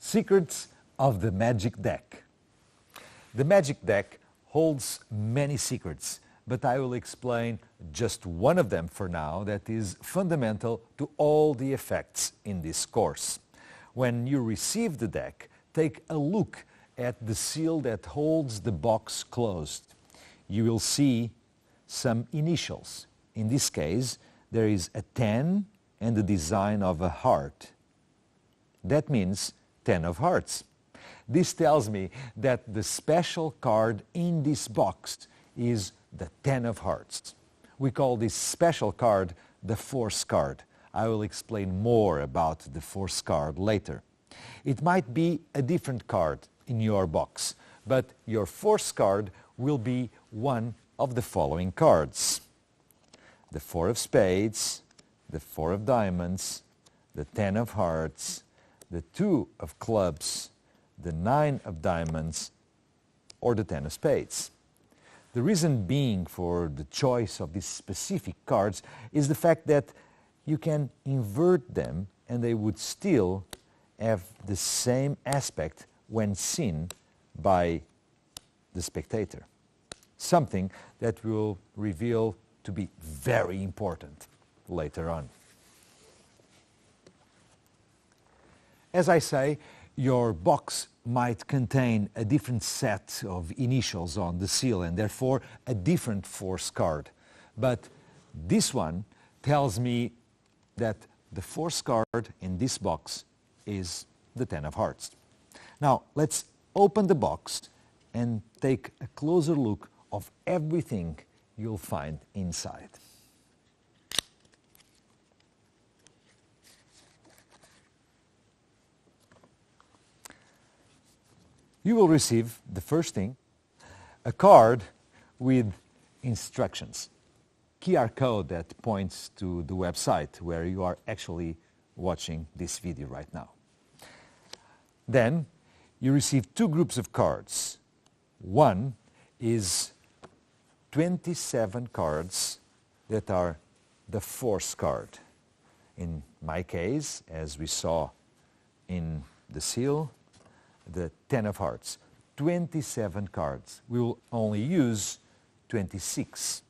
Secrets of the Magic Deck. The Magic Deck holds many secrets, but I will explain just one of them for now that is fundamental to all the effects in this course. When you receive the deck, take a look at the seal that holds the box closed. You will see some initials. In this case, there is a 10 and the design of a heart. That means 10 of hearts. This tells me that the special card in this box is the 10 of hearts. We call this special card the force card. I will explain more about the force card later. It might be a different card in your box, but your force card will be one of the following cards: the 4 of spades, the 4 of diamonds, the 10 of hearts, the 2 of clubs, the 9 of diamonds, or the 10 of spades. The reason being for the choice of these specific cards is the fact that you can invert them and they would still have the same aspect when seen by the spectator. Something that will reveal to be very important later on. As I say, your box might contain a different set of initials on the seal and therefore a different force card. But this one tells me that the force card in this box is the 10 of hearts. Now let's open the box and take a closer look of everything you'll find inside. You will receive, the first thing, a card with instructions. QR code that points to the website where you are actually watching this video right now. Then you receive 2 groups of cards. One is 27 cards that are the force card. In my case, as we saw in the seal, the 10 of hearts. 27 cards. We will only use 26.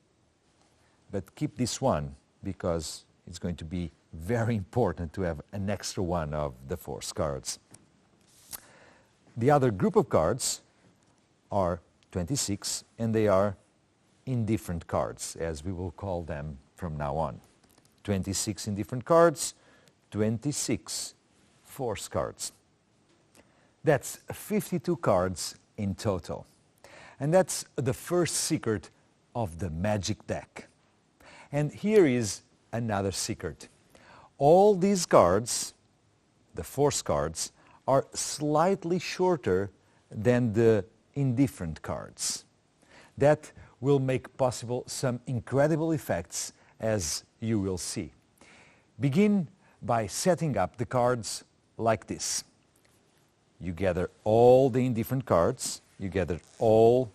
But keep this one because it's going to be very important to have an extra one of the force cards. The other group of cards are 26 and they are indifferent cards, as we will call them from now on. 26 indifferent cards, 26 force cards. That's 52 cards in total. And that's the first secret of the Magic Deck. And here is another secret. All these cards, the force cards, are slightly shorter than the indifferent cards. That will make possible some incredible effects, as you will see. Begin by setting up the cards like this. You gather all the indifferent cards, you gather all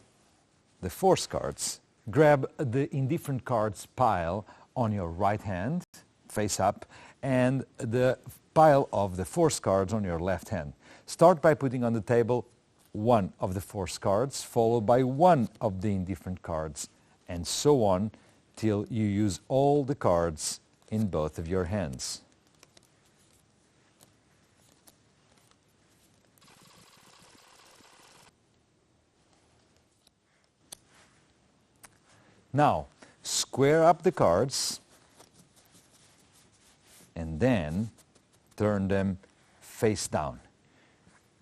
the force cards, grab the indifferent cards pile on your right hand, face up, and the pile of the force cards on your left hand. Start by putting on the table one of the force cards, followed by one of the indifferent cards, and so on till you use all the cards in both of your hands. Now, square up the cards and then turn them face down.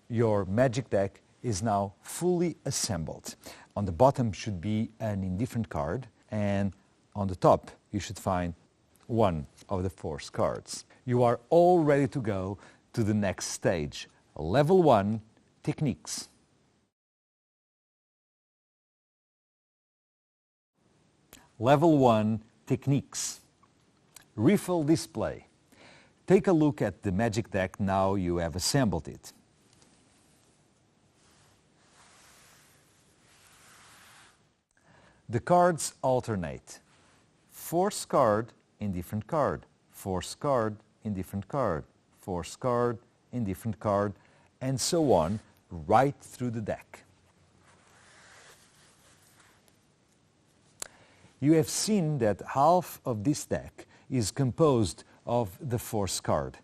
Your Magic Deck is now fully assembled. On the bottom should be an indifferent card, and on the top you should find one of the force cards. You are all ready to go to the next stage, Level 1 Techniques. Level 1 Techniques. Refill display. Take a look at the Magic Deck now you have assembled it. The cards alternate. Force card, indifferent card. Force card, indifferent card. Force card, indifferent card. and so on, right through the deck. You have seen that half of this deck is composed of the force card.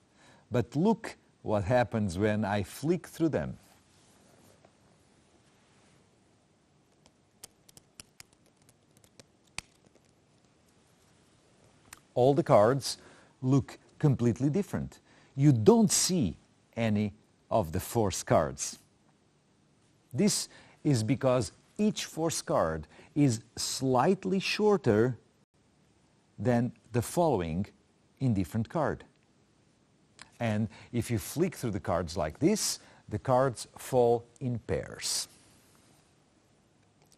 But look what happens when I flick through them. All the cards look completely different. You don't see any of the force cards. This is because each force card is slightly shorter than the following indifferent card. And if you flick through the cards like this, the cards fall in pairs.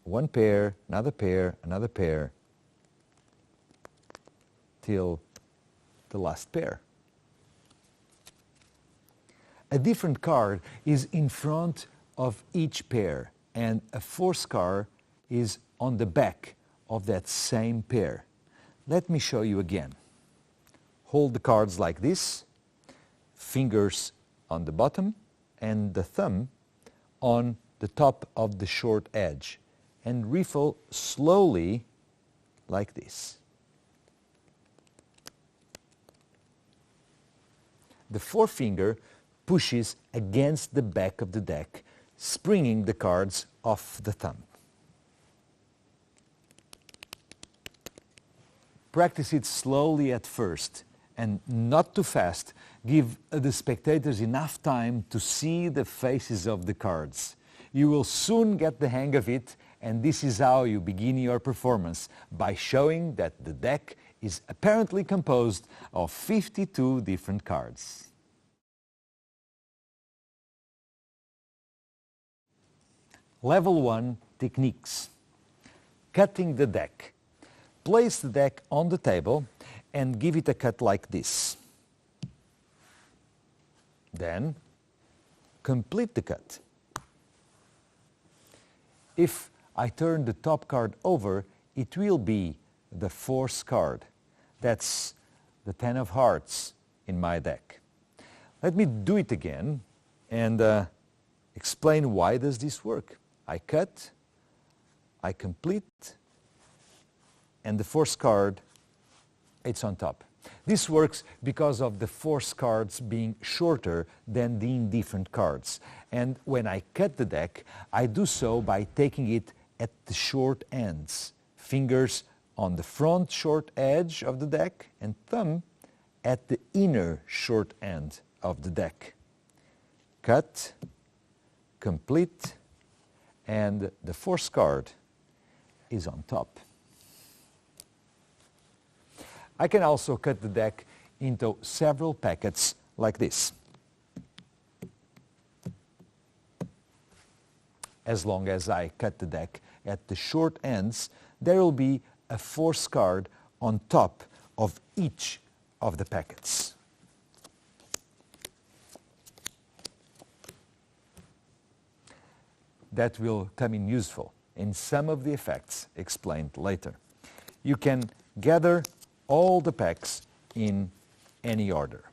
One pair, another pair, another pair, till the last pair. A different card is in front of each pair, and a force card is on the back of that same pair. Let me show you again. Hold the cards like this, fingers on the bottom and the thumb on the top of the short edge, and riffle slowly like this. The forefinger pushes against the back of the deck, springing the cards off the thumb. Practice it slowly at first and not too fast. Give the spectators enough time to see the faces of the cards. You will soon get the hang of it, and this is how you begin your performance, by showing that the deck is apparently composed of 52 different cards. Level 1 techniques. Cutting the deck. Place the deck on the table and give it a cut like this. Then complete the cut. If I turn the top card over, it will be the force card. That's the 10 of hearts in my deck. Let me do it again and explain why does this work. I cut, I complete, and the force card, it's on top. This works because of the force cards being shorter than the indifferent cards. And when I cut the deck, I do so by taking it at the short ends. Fingers on the front short edge of the deck and thumb at the inner short end of the deck. Cut, complete, and the force card is on top. I can also cut the deck into several packets like this. As long as I cut the deck at the short ends, there will be a force card on top of each of the packets. That will come in useful in some of the effects explained later. You can gather all the packs in any order.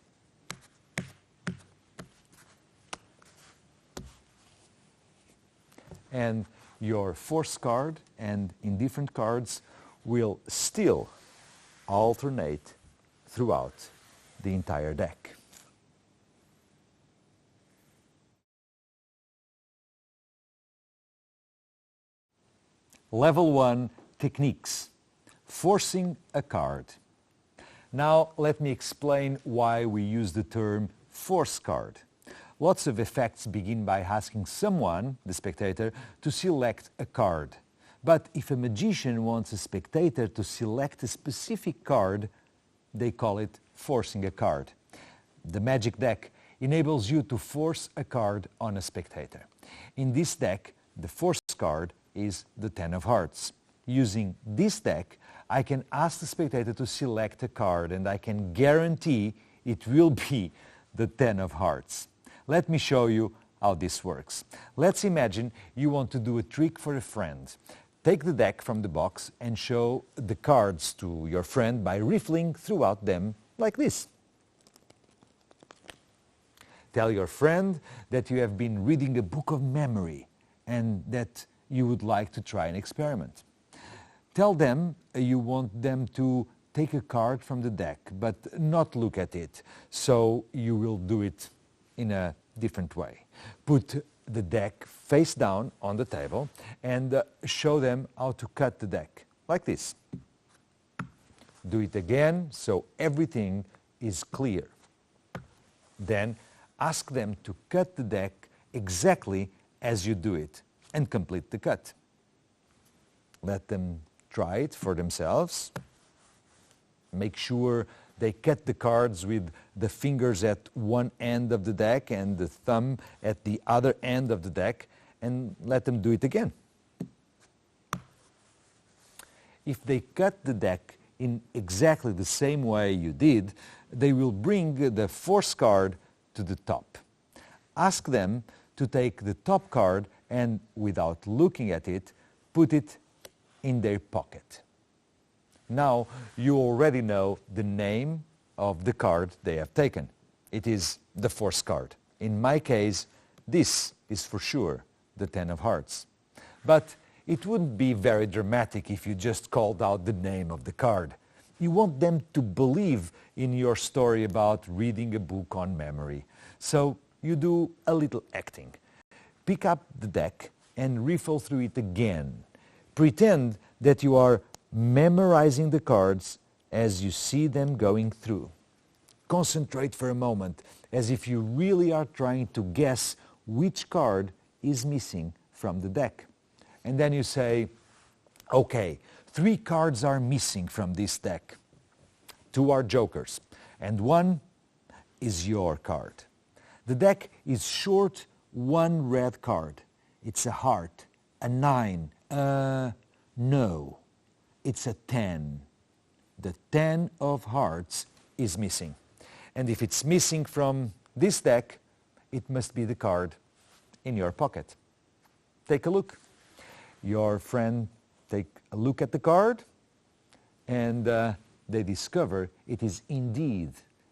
And your force card and indifferent cards will still alternate throughout the entire deck. Level 1 techniques. Forcing a card. Now let me explain why we use the term force card. Lots of effects begin by asking someone, the spectator, to select a card. But if a magician wants a spectator to select a specific card, they call it forcing a card. The magic deck enables you to force a card on a spectator. In this deck, the force card is the 10 of hearts. Using this deck, I can ask the spectator to select a card, and I can guarantee it will be the 10 of hearts. Let me show you how this works. Let's imagine you want to do a trick for a friend. Take the deck from the box and show the cards to your friend by riffling throughout them like this. Tell your friend that you have been reading a book of memory and that you would like to try an experiment. Tell them you want them to take a card from the deck, but not look at it, so you will do it in a different way. Put the deck face down on the table and show them how to cut the deck, like this. Do it again so everything is clear. Then ask them to cut the deck exactly as you do it and complete the cut. Let them try it for themselves. Make sure they cut the cards with the fingers at one end of the deck and the thumb at the other end of the deck, and let them do it again. If they cut the deck in exactly the same way you did, they will bring the force card to the top. Ask them to take the top card and, without looking at it, put it in their pocket. Now you already know the name of the card they have taken. It is the force card. In my case, this is for sure the 10 of hearts. But it wouldn't be very dramatic if you just called out the name of the card. You want them to believe in your story about reading a book on memory. So you do a little acting. Pick up the deck and riffle through it again. Pretend that you are memorizing the cards as you see them going through. Concentrate for a moment, as if you really are trying to guess which card is missing from the deck. And then you say, okay, 3 cards are missing from this deck. 2 are jokers, and 1 is your card. The deck is short 1 red card. It's a heart, a 9, no. It's a 10. The 10 of hearts is missing. And if it's missing from this deck, it must be the card in your pocket. Take a look. Your friend take a look at the card, and they discover it is indeed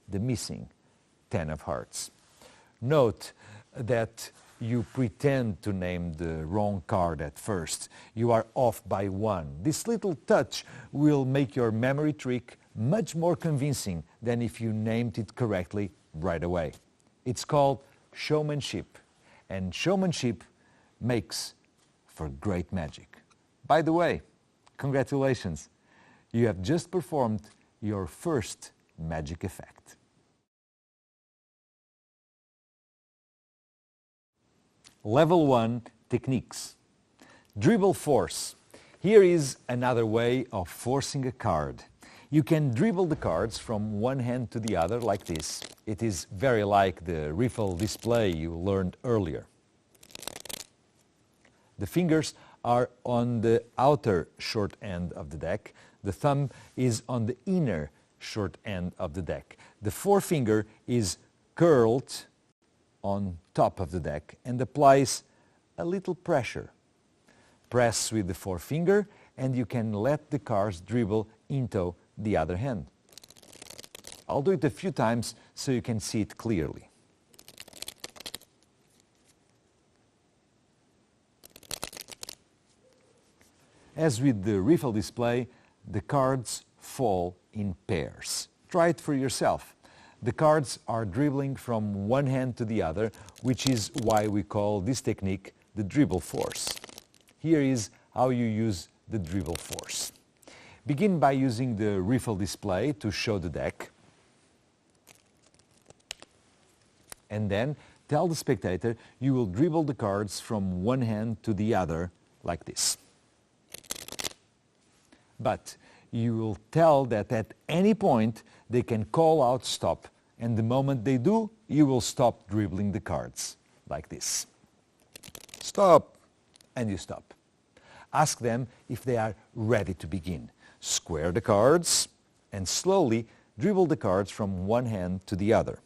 the missing 10 of hearts. Note that you pretend to name the wrong card at first. You are off by 1. This little touch will make your memory trick much more convincing than if you named it correctly right away. It's called showmanship, and showmanship makes for great magic. By the way, congratulations! You have just performed your first magic effect. Level 1 techniques. Dribble force. Here is another way of forcing a card. You can dribble the cards from one hand to the other like this. It is very like the riffle display you learned earlier. The fingers are on the outer short end of the deck. The thumb is on the inner short end of the deck. The forefinger is curled on top of the deck and applies a little pressure. Press with the forefinger and you can let the cards dribble into the other hand. I'll do it a few times so you can see it clearly. As with the riffle display, the cards fall in pairs. Try it for yourself. The cards are dribbling from one hand to the other, which is why we call this technique the dribble force. Here is how you use the dribble force. Begin by using the riffle display to show the deck. And then tell the spectator you will dribble the cards from one hand to the other like this. But you will tell that at any point they can call out stop, and the moment they do, you will stop dribbling the cards like this. Stop, and you stop. Ask them if they are ready to begin. Square the cards and slowly dribble the cards from one hand to the other.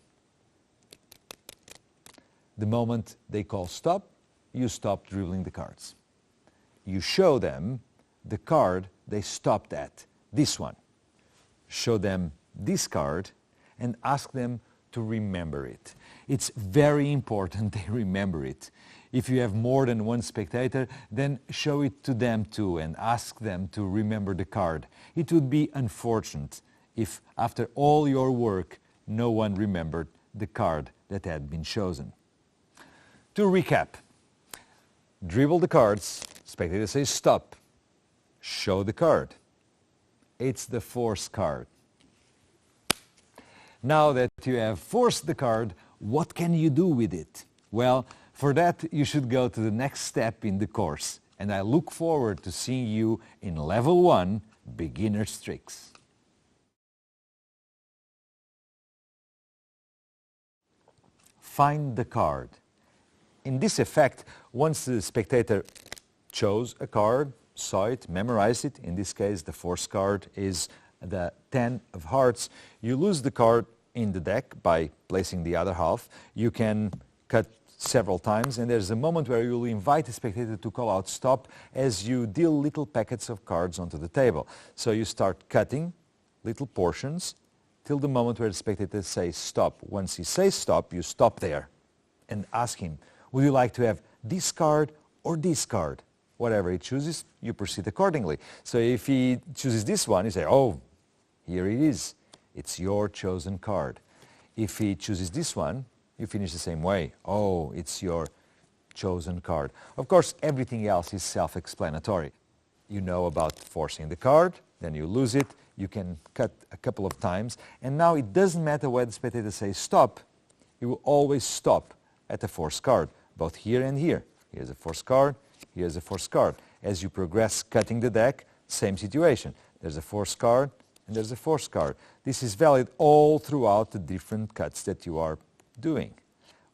The moment they call stop, you stop dribbling the cards. You show them the card they stopped at, this one. Show them this card and ask them to remember it. It's very important they remember it. If you have more than one spectator, then show it to them too and ask them to remember the card. It would be unfortunate if after all your work no one remembered the card that had been chosen. To recap, dribble the cards, spectator says stop, show the card. It's the force card. Now that you have forced the card, what can you do with it? Well, for that you should go to the next step in the course, and I look forward to seeing you in Level 1, Beginner's Tricks. Find the card. In this effect, once the spectator chose a card, saw it, memorized it, in this case the force card is the 10 of hearts, you lose the card in the deck by placing the other half. You can cut several times, and there's a moment where you'll invite the spectator to call out stop as you deal little packets of cards onto the table. So you start cutting little portions till the moment where the spectator says stop. Once he says stop, you stop there and ask him, would you like to have this card or this card? Whatever he chooses, you proceed accordingly. So if he chooses this one, you say, oh, here it is. It's your chosen card. If he chooses this one, you finish the same way. Oh, it's your chosen card. Of course, everything else is self-explanatory. You know about forcing the card, then you lose it, you can cut a couple of times, and now it doesn't matter whether the spectator says stop, you will always stop at the force card, both here and here. Here's a force card, here's a force card. As you progress cutting the deck, same situation. There's a force card and there's a force card. This is valid all throughout the different cuts that you are doing.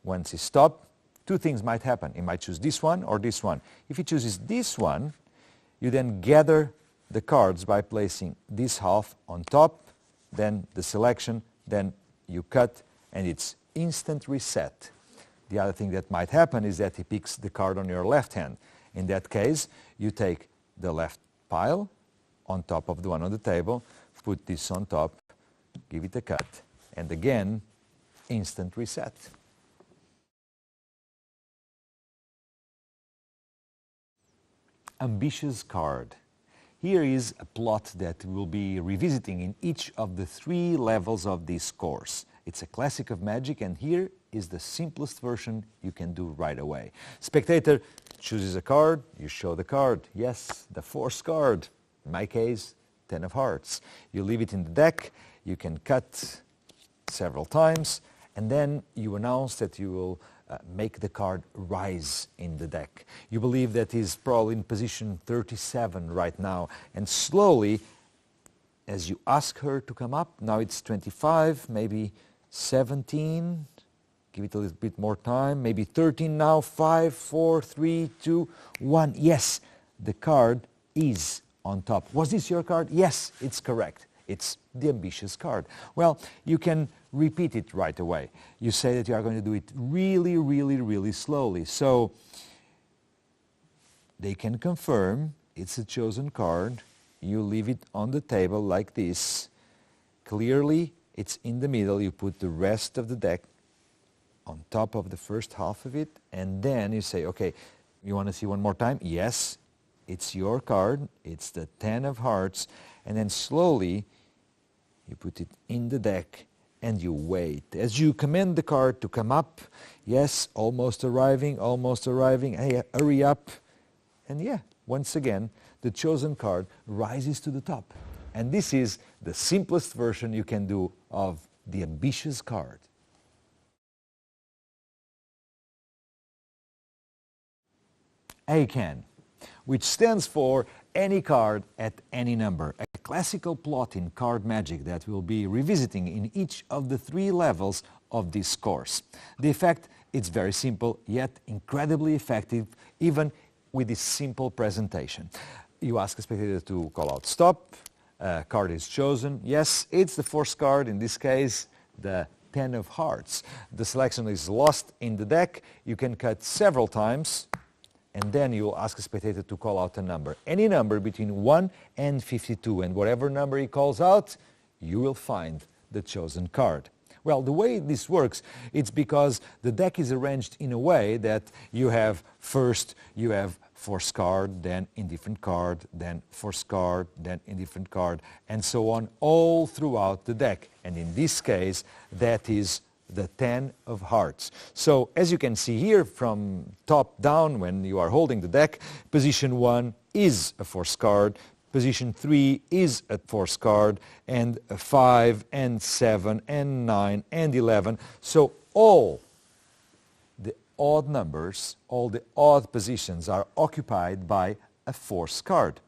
Once you stop, two things might happen. He might choose this one or this one. If he chooses this one, you then gather the cards by placing this half on top, then the selection, then you cut, and it's instant reset. The other thing that might happen is that he picks the card on your left hand. In that case, you take the left pile on top of the one on the table, put this on top, give it a cut, and again, instant reset. Ambitious card. Here is a plot that we'll be revisiting in each of the 3 levels of this course. It's a classic of magic, and here is the simplest version you can do right away. Spectator chooses a card, you show the card. Yes, the force card. In my case, 10 of hearts. You leave it in the deck, you can cut several times, and then you announce that you will make the card rise in the deck. You believe that he's probably in position 37 right now, and slowly, as you ask her to come up, now it's 25, maybe 17, give it a little bit more time, maybe 13 now, 5, 4, 3, 2, 1. Yes, the card is on top. Was this your card? Yes, it's correct. It's the ambitious card. Well, you can repeat it right away. You say that you are going to do it really, really, really slowly. So they can confirm it's a chosen card. You leave it on the table like this. Clearly, it's in the middle. You put the rest of the deck on top of the first half of it, and then you say, okay, you want to see one more time? Yes, it's your card. It's the 10 of hearts. And then slowly, you put it in the deck and you wait. As you command the card to come up, yes, almost arriving, hey, hurry up. And yeah, once again, the chosen card rises to the top. And this is the simplest version you can do of the ambitious card. ACAN, which stands for any card at any number, a classical plot in card magic that we'll be revisiting in each of the 3 levels of this course. The effect, it's very simple, yet incredibly effective, even with this simple presentation. You ask a spectator to call out stop, card is chosen. Yes, it's the force card, in this case, the 10 of hearts. The selection is lost in the deck. You can cut several times, and then you will ask a spectator to call out a number. Any number between 1 and 52, and whatever number he calls out, you will find the chosen card. Well, the way this works, it's because the deck is arranged in a way that you have first, you have force card, then indifferent card, then force card, then indifferent card, and so on, all throughout the deck. And in this case, that is the 10 of hearts. So as you can see here from top down when you are holding the deck, position 1 is a force card, position 3 is a force card, and 5 and 7 and 9 and 11. So all the odd numbers, all the odd positions are occupied by a force card.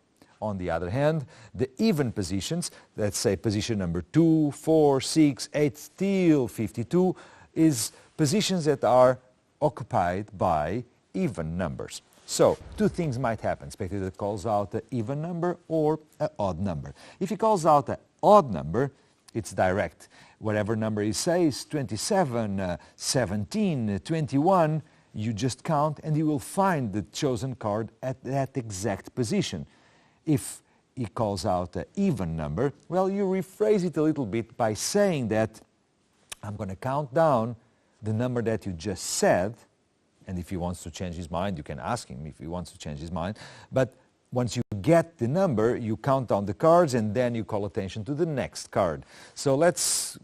On the other hand, the even positions, let's say position number 2, 4, 6, 8 till 52, is positions that are occupied by even numbers. So, two things might happen. Spectator calls out an even number or an odd number. If he calls out an odd number, it's direct. Whatever number he says, 27, 17, 21, you just count and you will find the chosen card at that exact position. If he calls out an even number, well, you rephrase it a little bit by saying that I'm going to count down the number that you just said, and if he wants to change his mind, you can ask him if he wants to change his mind. But once you get the number, you count down the cards and then you call attention to the next card. So let's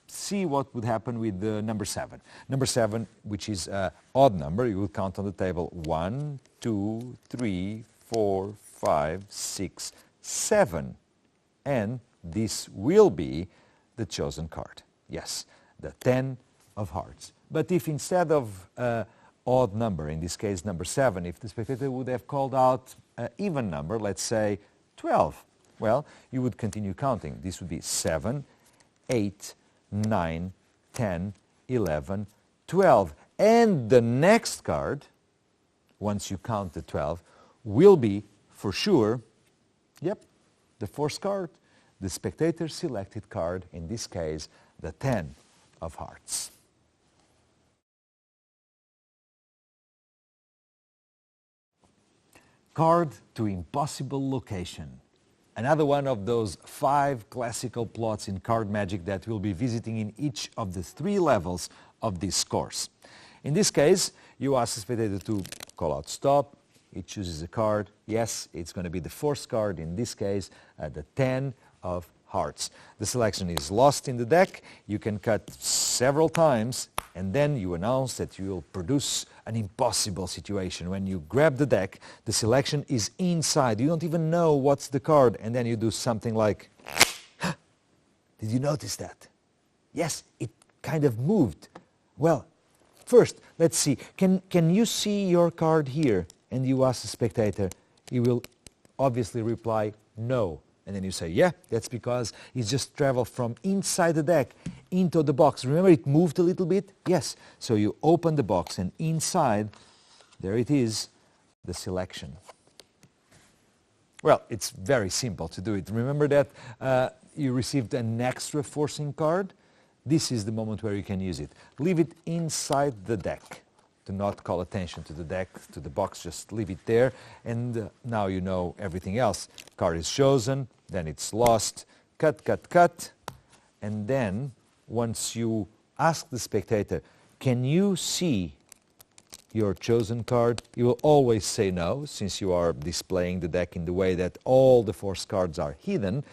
see what would happen with the number 7. Number 7, which is an odd number, you will count on the table 1, 2, 3, 4, 5, 6, 7. And this will be the chosen card. Yes, the 10 of hearts. But if instead of odd number, in this case number 7, if the spectator would have called out an even number, let's say 12, well, you would continue counting. This would be 7, 8, 9, 10, 11, 12. And the next card, once you count the 12, will be, for sure, yep, the force card, the spectator selected card, in this case, the 10 of hearts. Card to impossible location. Another one of those 5 classical plots in card magic that we'll be visiting in each of the 3 levels of this course. In this case, you ask the spectator to call out stop. It chooses a card. Yes, it's going to be the force card, in this case, the 10 of hearts. The selection is lost in the deck. You can cut several times, and then you announce that you will produce an impossible situation. When you grab the deck, the selection is inside. You don't even know what's the card, and then you do something like, did you notice that? Yes, it kind of moved. Well, first, let's see. Can you see your card here? And you ask the spectator. He will obviously reply, no. And then you say, yeah, that's because it's just traveled from inside the deck into the box. Remember, it moved a little bit? Yes. So you open the box, and inside, there it is, the selection. Well, it's very simple to do it. Remember that you received an extra forcing card? This is the moment where you can use it. Leave it inside the deck. Do not call attention to the deck, to the box, just leave it there, and now you know everything else. Card is chosen, then it's lost, cut, cut, cut, and then once you ask the spectator, can you see your chosen card? You will always say no, since you are displaying the deck in the way that all the force cards are hidden.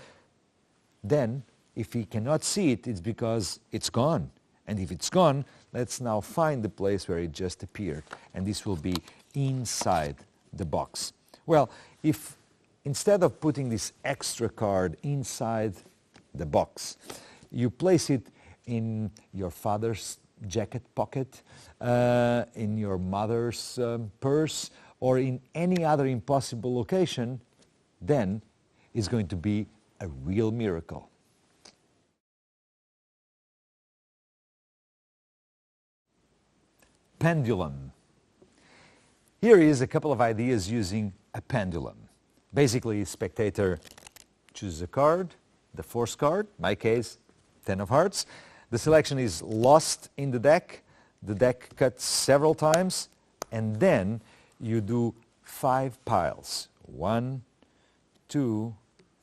Then, if he cannot see it, it's because it's gone. And if it's gone, let's now find the place where it just appeared. And this will be inside the box. Well, if instead of putting this extra card inside the box, you place it in your father's jacket pocket, in your mother's purse, or in any other impossible location, then it's going to be a real miracle. Pendulum. Here is a couple of ideas using a pendulum. Basically, spectator chooses a card, the force card, in my case, 10 of hearts. The selection is lost in the deck cuts several times, and then you do 5 piles. 1, 2,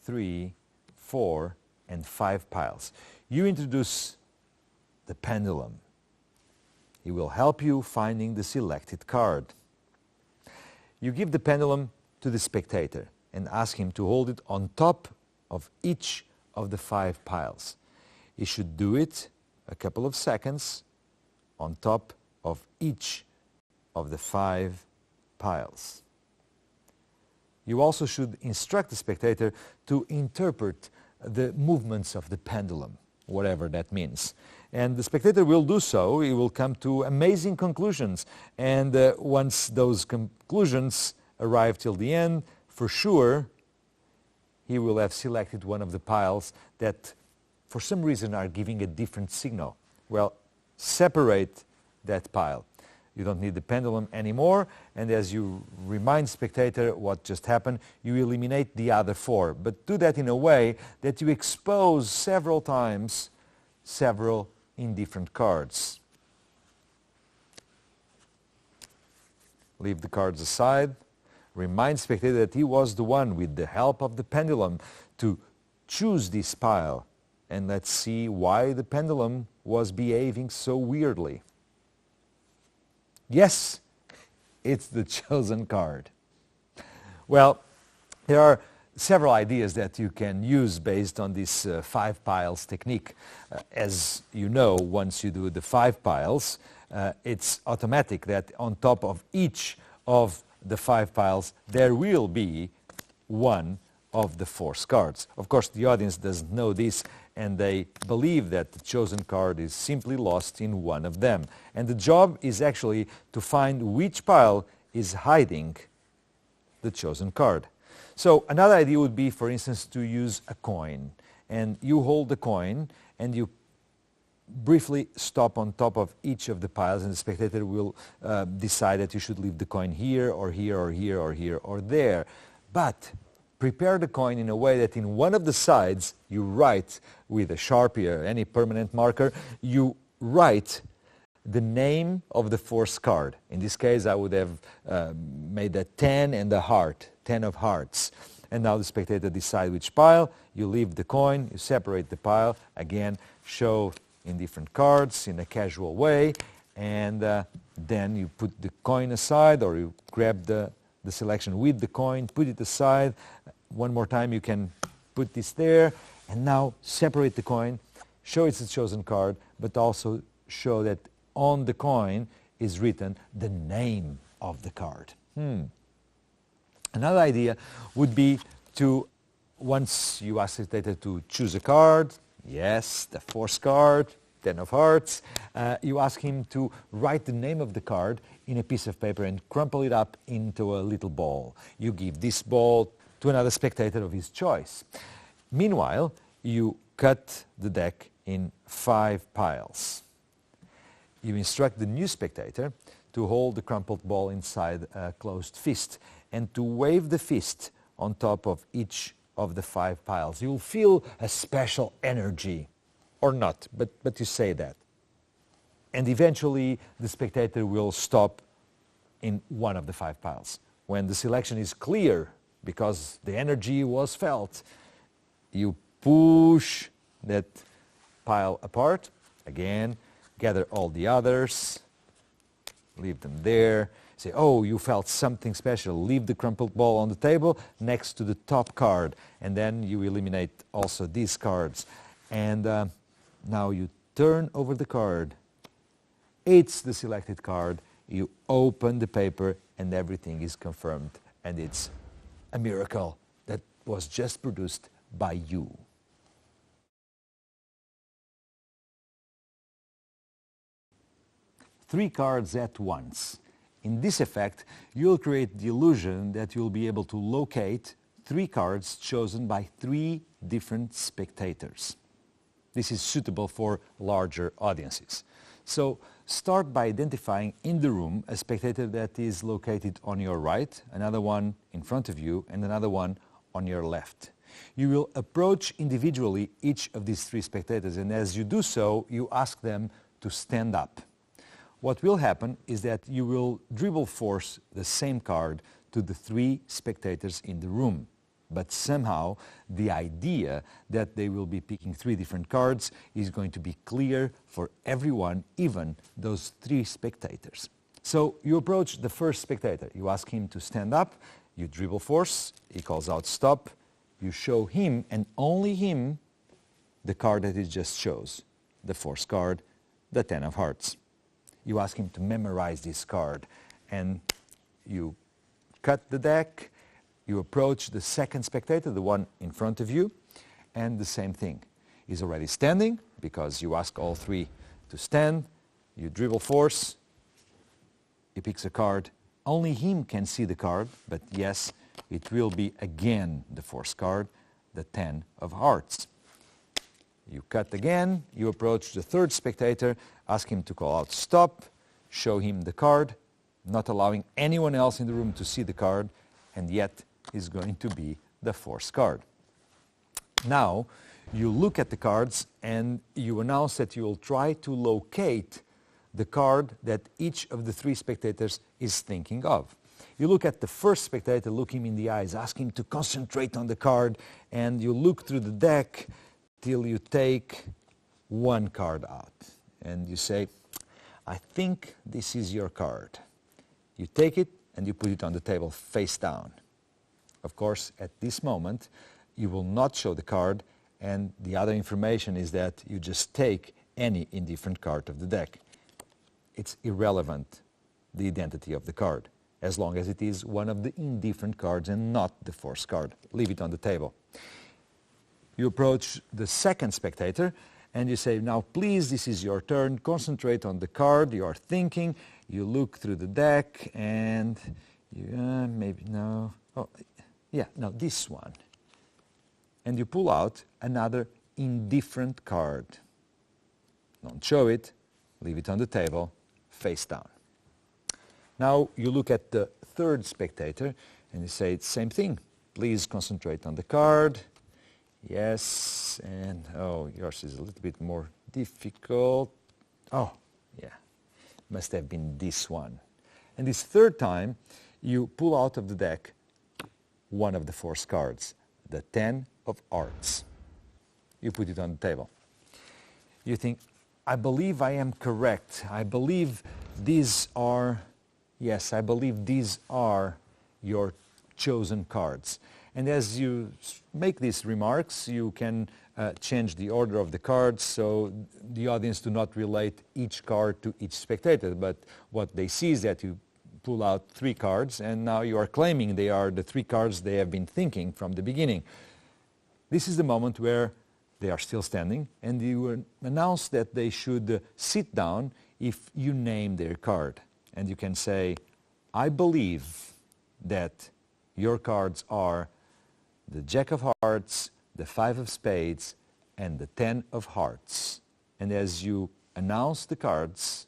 3, 4, and 5 piles. You introduce the the pendulum. He will help you finding the selected card. You give the pendulum to the spectator and ask him to hold it on top of each of the 5 piles. He should do it a couple of seconds on top of each of the 5 piles. You also should instruct the spectator to interpret the movements of the pendulum, whatever that means. And the spectator will do so. He will come to amazing conclusions. And once those conclusions arrive till the end, for sure, he will have selected one of the piles that for some reason are giving a different signal. Well, separate that pile. You don't need the pendulum anymore, and as you remind spectator what just happened, you eliminate the other 4. But do that in a way that you expose several times several indifferent cards. Leave the cards aside. Remind spectator that he was the one, with the help of the pendulum, to choose this pile. And let's see why the pendulum was behaving so weirdly. Yes, it's the chosen card. Well, there are several ideas that you can use based on this 5 piles technique. As you know, once you do the 5 piles, it's automatic that on top of each of the 5 piles there will be one of the 4 cards. Of course, the audience doesn't know this, and they believe that the chosen card is simply lost in one of them. And the job is actually to find which pile is hiding the chosen card. So another idea would be, for instance, to use a coin. And you hold the coin and you briefly stop on top of each of the piles, and the spectator will decide that you should leave the coin here or here or here or here or there. But prepare the coin in a way that in one of the sides you write with a Sharpie or any permanent marker, you write the name of the 4th card. In this case, I would have made a 10 and a heart, 10 of hearts. And now the spectator decides which pile. You leave the coin, you separate the pile, again, show in different cards in a casual way, and then you put the coin aside, or you grab the selection with the coin, put it aside. One more time you can put this there, and now separate the coin, show it's a chosen card, but also show that on the coin is written the name of the card. Another idea would be to, once you ask the spectator to choose a card, yes, the 4th card, 10 of hearts, you ask him to write the name of the card in a piece of paper and crumple it up into a little ball. You give this ball to another spectator of his choice. Meanwhile, you cut the deck in 5 piles. You instruct the new spectator to hold the crumpled ball inside a closed fist and to wave the fist on top of each of the 5 piles. You'll feel a special energy, or not, but you say that. And eventually the spectator will stop in one of the 5 piles. When the selection is clear, because the energy was felt, you push that pile apart, again, gather all the others, leave them there, say, oh, you felt something special, leave the crumpled ball on the table next to the top card, and then you eliminate also these cards. And now you turn over the card, it's the selected card, you open the paper, and everything is confirmed, and it's a miracle that was just produced by you. Three cards at once. In this effect, you'll create the illusion that you'll be able to locate 3 cards chosen by 3 different spectators. This is suitable for larger audiences. So start by identifying in the room a spectator that is located on your right, another one in front of you, and another one on your left. You will approach individually each of these 3 spectators, and as you do so, you ask them to stand up. What will happen is that you will dribble force the same card to the 3 spectators in the room. But somehow the idea that they will be picking 3 different cards is going to be clear for everyone, even those 3 spectators. So you approach the first spectator. You ask him to stand up. You dribble force. He calls out stop. You show him, and only him, the card that he just chose, the force card, the 10 of hearts. You ask him to memorize this card, and you cut the deck. You approach the second spectator, the one in front of you, and the same thing. He's already standing because you ask all 3 to stand. You dribble force. He picks a card. Only him can see the card, but yes, it will be again the force card, the 10 of hearts. You cut again. You approach the third spectator, ask him to call out stop, show him the card, not allowing anyone else in the room to see the card, and yet is going to be the force card. Now, you look at the cards and you announce that you will try to locate the card that each of the 3 spectators is thinking of. You look at the first spectator, look him in the eyes, ask him to concentrate on the card, and you look through the deck till you take 1 card out. And you say, I think this is your card. You take it and you put it on the table face down. Of course, at this moment, you will not show the card, and the other information is that you just take any indifferent card of the deck. It's irrelevant, the identity of the card, as long as it is one of the indifferent cards and not the force card. Leave it on the table. You approach the second spectator and you say, now please, this is your turn, concentrate on the card you are thinking. You look through the deck and you, maybe no, oh, yeah, no, this one. And you pull out another indifferent card. Don't show it, leave it on the table, face down. Now you look at the third spectator and you say the same thing. Please concentrate on the card. Yes, and oh, yours is a little bit more difficult. Oh, yeah, must have been this one. And this third time, you pull out of the deck one of the force cards, the 10 of hearts. You put it on the table. You think, I believe I am correct. I believe these are, yes, I believe these are your chosen cards. And as you make these remarks, you can change the order of the cards so the audience do not relate each card to each spectator, but what they see is that you pull out 3 cards and now you are claiming they are the 3 cards they have been thinking from the beginning. This is the moment where they are still standing and you announce that they should sit down if you name their card. And you can say, I believe that your cards are the Jack of Hearts, the 5 of Spades, and the 10 of Hearts. And as you announce the cards,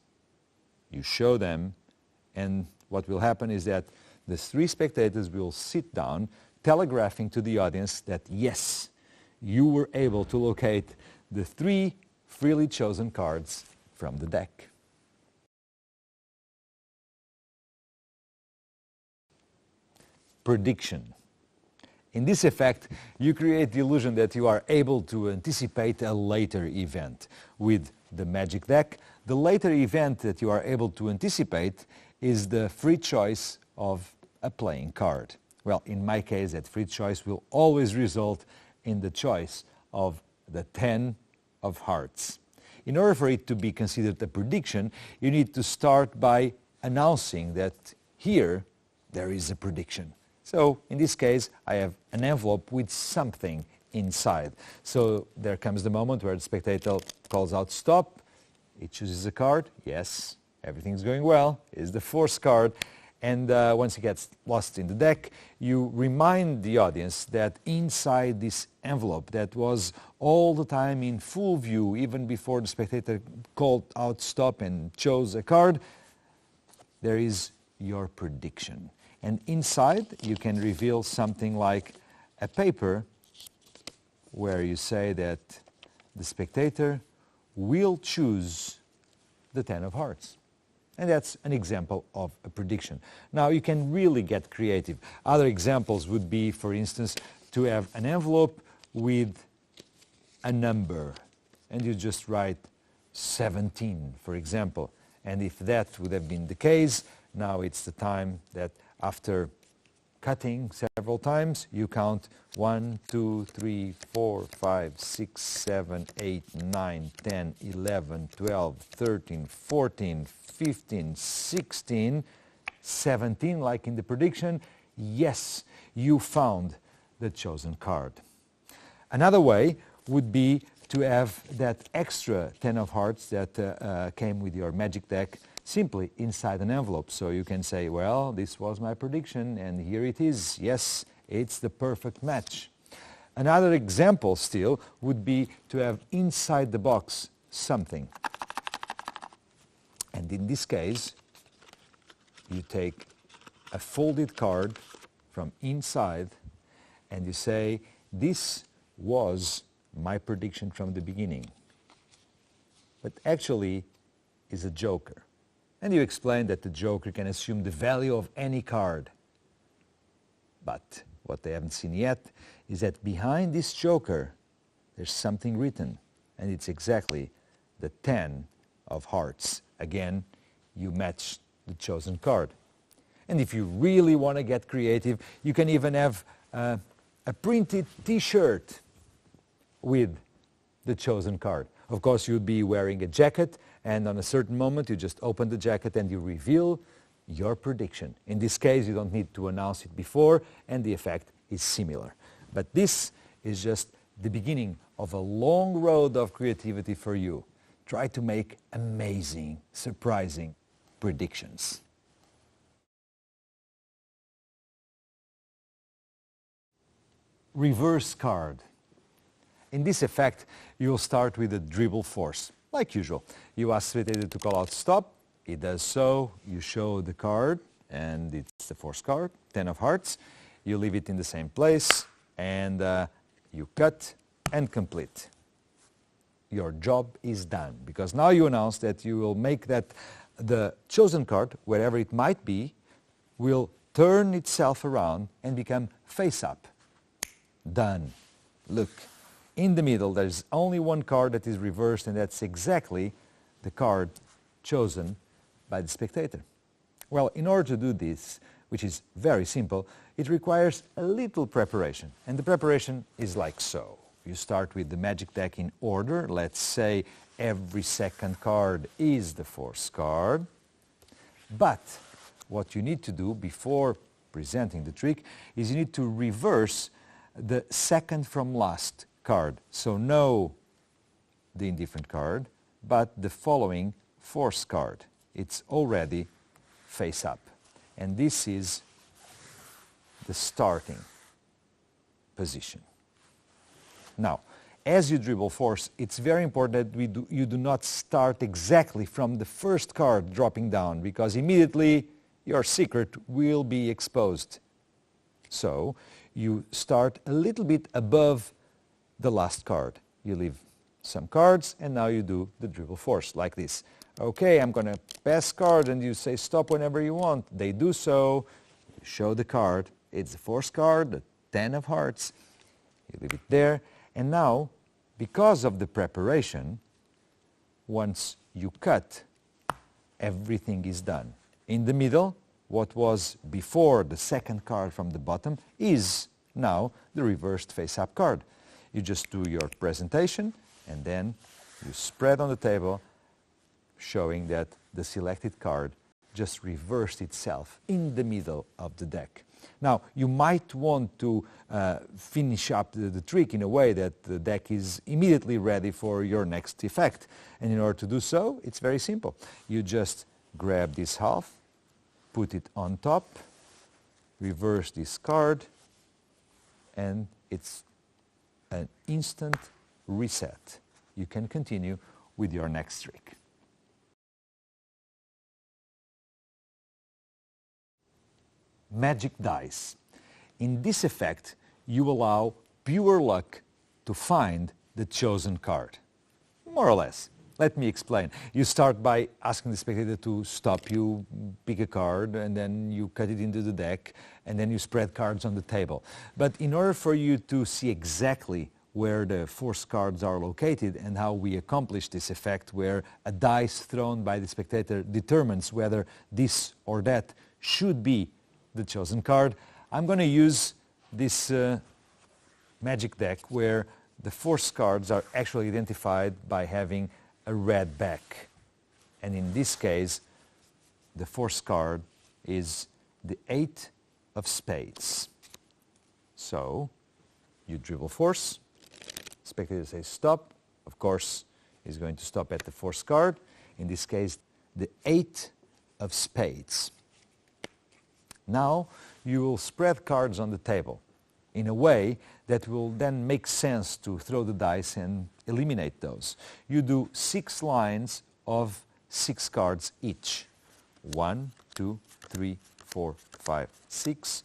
you show them, and what will happen is that the 3 spectators will sit down, telegraphing to the audience that yes, you were able to locate the 3 freely chosen cards from the deck. Prediction. In this effect, you create the illusion that you are able to anticipate a later event. With the magic deck, the later event that you are able to anticipate is the free choice of a playing card. Well, in my case, that free choice will always result in the choice of the 10 of hearts. In order for it to be considered a prediction, you need to start by announcing that here there is a prediction. So in this case, I have an envelope with something inside. So there comes the moment where the spectator calls out stop. He chooses a card. Yes, everything's going well. It's the force card. And once it gets lost in the deck, you remind the audience that inside this envelope that was all the time in full view, even before the spectator called out stop and chose a card, there is your prediction. And inside, you can reveal something like a paper where you say that the spectator will choose the 10 of hearts. And that's an example of a prediction. Now, you can really get creative. Other examples would be, for instance, to have an envelope with a number, and you just write 17, for example. And if that would have been the case, now it's the time that after cutting several times, you count 1, 2, 3, 4, 5, 6, 7, 8, 9, 10, 11, 12, 13, 14, 15, 16, 17, like in the prediction. Yes, you found the chosen card. Another way would be to have that extra 10 of hearts that came with your magic deck simply inside an envelope. So you can say, well, this was my prediction and here it is. Yes, it's the perfect match. Another example still would be to have inside the box something. And in this case, you take a folded card from inside and you say, this was my prediction from the beginning. But actually is a joker. And you explain that the joker can assume the value of any card. But what they haven't seen yet is that behind this joker there's something written, and it's exactly the 10 of hearts. Again, you match the chosen card. And if you really want to get creative, you can even have a printed t-shirt with the chosen card. Of course, you'd be wearing a jacket, and on a certain moment you just open the jacket and you reveal your prediction. In this case, you don't need to announce it before, and the effect is similar. But this is just the beginning of a long road of creativity for you. Try to make amazing, surprising predictions. Reverse card. In this effect, you'll start with a dribble force, like usual. You ask segreti to call out stop. It does so. You show the card, and it's the force card, 10 of hearts. You leave it in the same place, and you cut and complete. Your job is done, because now you announce that you will make that the chosen card, wherever it might be, will turn itself around and become face up. Done. Look. In the middle, there's only one card that is reversed, and that's exactly the card chosen by the spectator. Well, in order to do this, which is very simple, it requires a little preparation. And the preparation is like so. You start with the magic deck in order. Let's say every second card is the force card. But what you need to do before presenting the trick is you need to reverse the second from last card. So no the indifferent card, but the following force card. It's already face up. And this is the starting position. Now, as you dribble force, it's very important that you do not start exactly from the first card dropping down, because immediately your secret will be exposed. So you start a little bit above the last card. You leave some cards, and now you do the dribble force like this. Okay, I'm going to pass card, and you say stop whenever you want. They do so. You show the card. It's the force card, the 10 of hearts. You leave it there. And now, because of the preparation, once you cut, everything is done. In the middle, what was before the second card from the bottom is now the reversed face-up card. You just do your presentation, and then you spread on the table, showing that the selected card just reversed itself in the middle of the deck. Now, you might want to finish up the trick in a way that the deck is immediately ready for your next effect. And in order to do so, it's very simple. You just grab this half, put it on top, reverse this card, and it's an instant reset. You can continue with your next trick. Magic dice. In this effect, you allow pure luck to find the chosen card. More or less. Let me explain. You start by asking the spectator to stop you, pick a card, and then you cut it into the deck, and then you spread cards on the table. But in order for you to see exactly where the forced cards are located and how we accomplish this effect where a dice thrown by the spectator determines whether this or that should be the chosen card, I'm going to use this magic deck where the forced cards are actually identified by having a red back. And in this case, the forced card is the 8 of spades. So, you dribble force, spectator says stop, of course he's going to stop at the forced card, in this case the 8 of spades. Now you will spread cards on the table in a way that will then make sense to throw the dice and eliminate those. You do 6 lines of 6 cards each. 1, 2, 3, 4, 5, 6.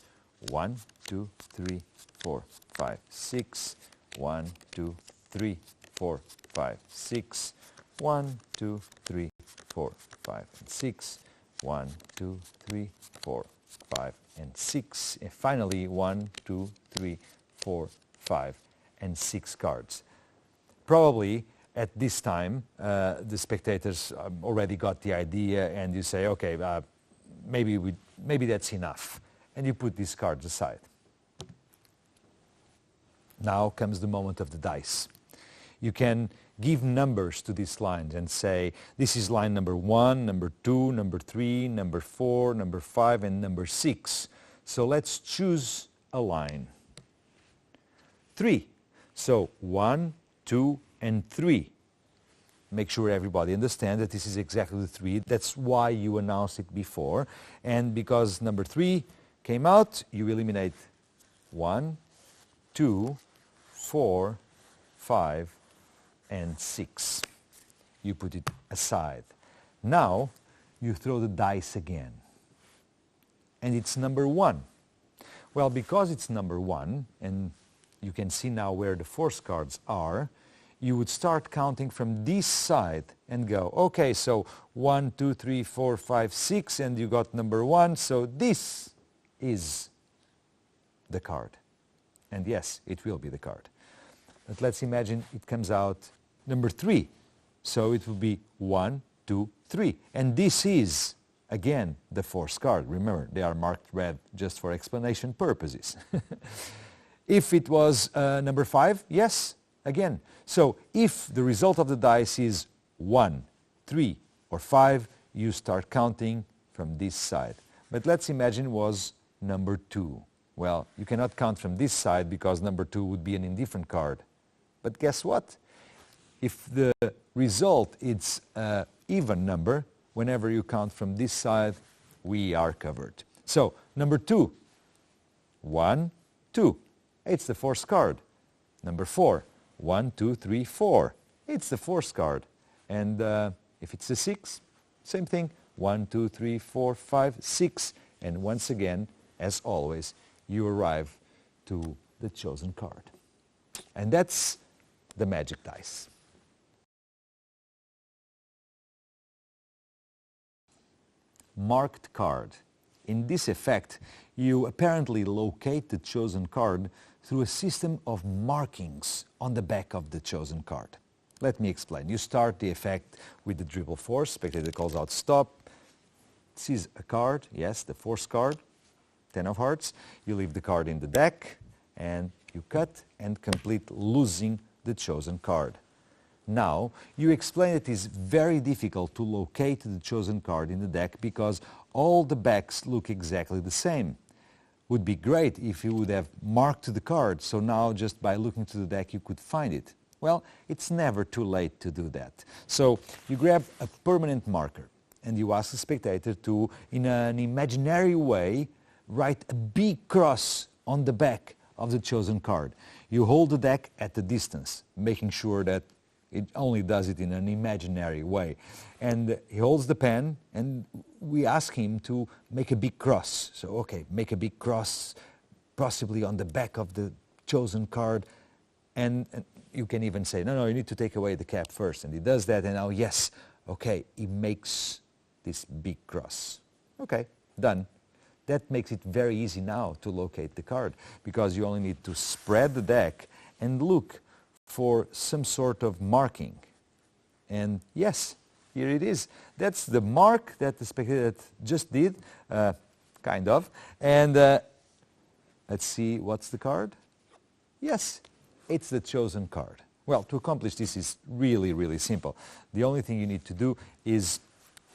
1, 2, 3, 4, 5, 6. 1, 2, 3, 4, 5, 6. 1, 2, 3, 4, 5, and 6. 1, 2, 3, 4, 5, and 6. And finally, 1, 2, 3, 4, 5, and 6 cards. Probably at this time, the spectators already got the idea, and you say, okay, maybe that's enough. And you put these cards aside. Now comes the moment of the dice. You can give numbers to these lines and say, this is line number 1, number 2, number 3, number 4, number 5, and number 6. So let's choose a line. 3. So 1, 2, and 3. Make sure everybody understands that this is exactly the 3. That's why you announced it before. And because number 3 came out, you eliminate 1, 2, 4, 5, and 6. You put it aside. Now you throw the dice again. And it's number 1. Well, because it's number 1, and you can see now where the force cards are, you would start counting from this side and go, okay, so 1, 2, 3, 4, 5, 6, and you got number 1, so this is the card. And yes, it will be the card. But let's imagine it comes out number 3. So it will be 1, 2, 3. And this is, again, the force card. Remember, they are marked red just for explanation purposes. If it was number 5, yes, again. So if the result of the dice is 1, 3, or 5, you start counting from this side. But let's imagine it was number 2. Well, you cannot count from this side because number 2 would be an indifferent card. But guess what? If the result is an even number, whenever you count from this side, we are covered. So, number 2, 1, 2. It's the force card. Number 4, 1, 2, 3, 4. It's the force card. And if it's a 6, same thing. 1, 2, 3, 4, 5, 6. And once again, as always, you arrive to the chosen card. And that's the magic dice. Marked card. In this effect, you apparently locate the chosen card through a system of markings on the back of the chosen card. Let me explain. You start the effect with the dribble force. Spectator calls out stop. Sees a card, yes, the force card, 10 of hearts. You leave the card in the deck and you cut and complete losing the chosen card. Now, you explain it is very difficult to locate the chosen card in the deck because all the backs look exactly the same. Would be great if you would have marked the card, so now just by looking to the deck you could find it. Well, it's never too late to do that. So you grab a permanent marker and you ask the spectator to, in an imaginary way, write a big cross on the back of the chosen card. You hold the deck at a distance, making sure that it only does it in an imaginary way. And he holds the pen and we ask him to make a big cross. So, okay, make a big cross, possibly on the back of the chosen card. And you can even say, no, you need to take away the cap first. And he does that, and now, yes, okay, he makes this big cross. Okay, done. That makes it very easy now to locate the card, because you only need to spread the deck and look for some sort of marking. And yes, here it is. That's the mark that the spectator just did, kind of. And let's see, what's the card? Yes, it's the chosen card. Well, to accomplish this is really, really simple. The only thing you need to do is,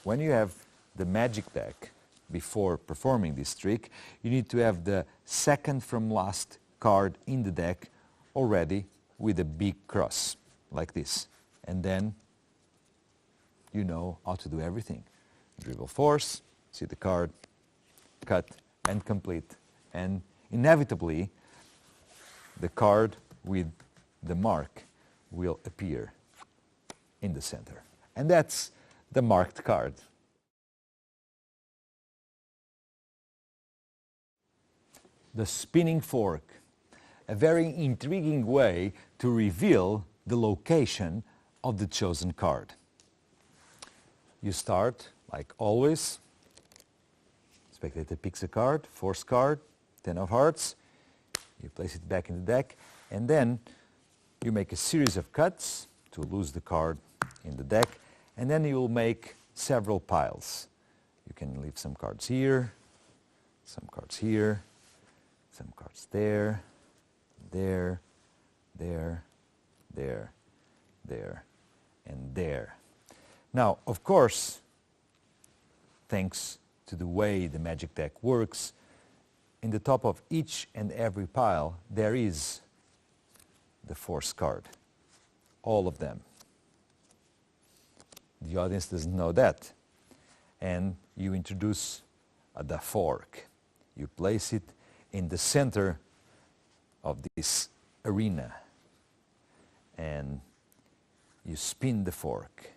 when you have the magic deck, before performing this trick, you need to have the second from last card in the deck already with a big cross, like this. And then you know how to do everything. Dribble force, see the card, cut, and complete. And inevitably, the card with the mark will appear in the center. And that's the marked card. The spinning fork, a very intriguing way to reveal the location of the chosen card. You start, like always, spectator picks a card, force card, 10 of hearts, you place it back in the deck, and then you make a series of cuts to lose the card in the deck, and then you will make several piles. You can leave some cards here, some cards here, some cards there, there, there, there, there, and there. Now, of course, thanks to the way the magic deck works, in the top of each and every pile there is the force card, all of them. The audience doesn't know that. And you introduce the fork. You place it in the center of this arena, and you spin the fork,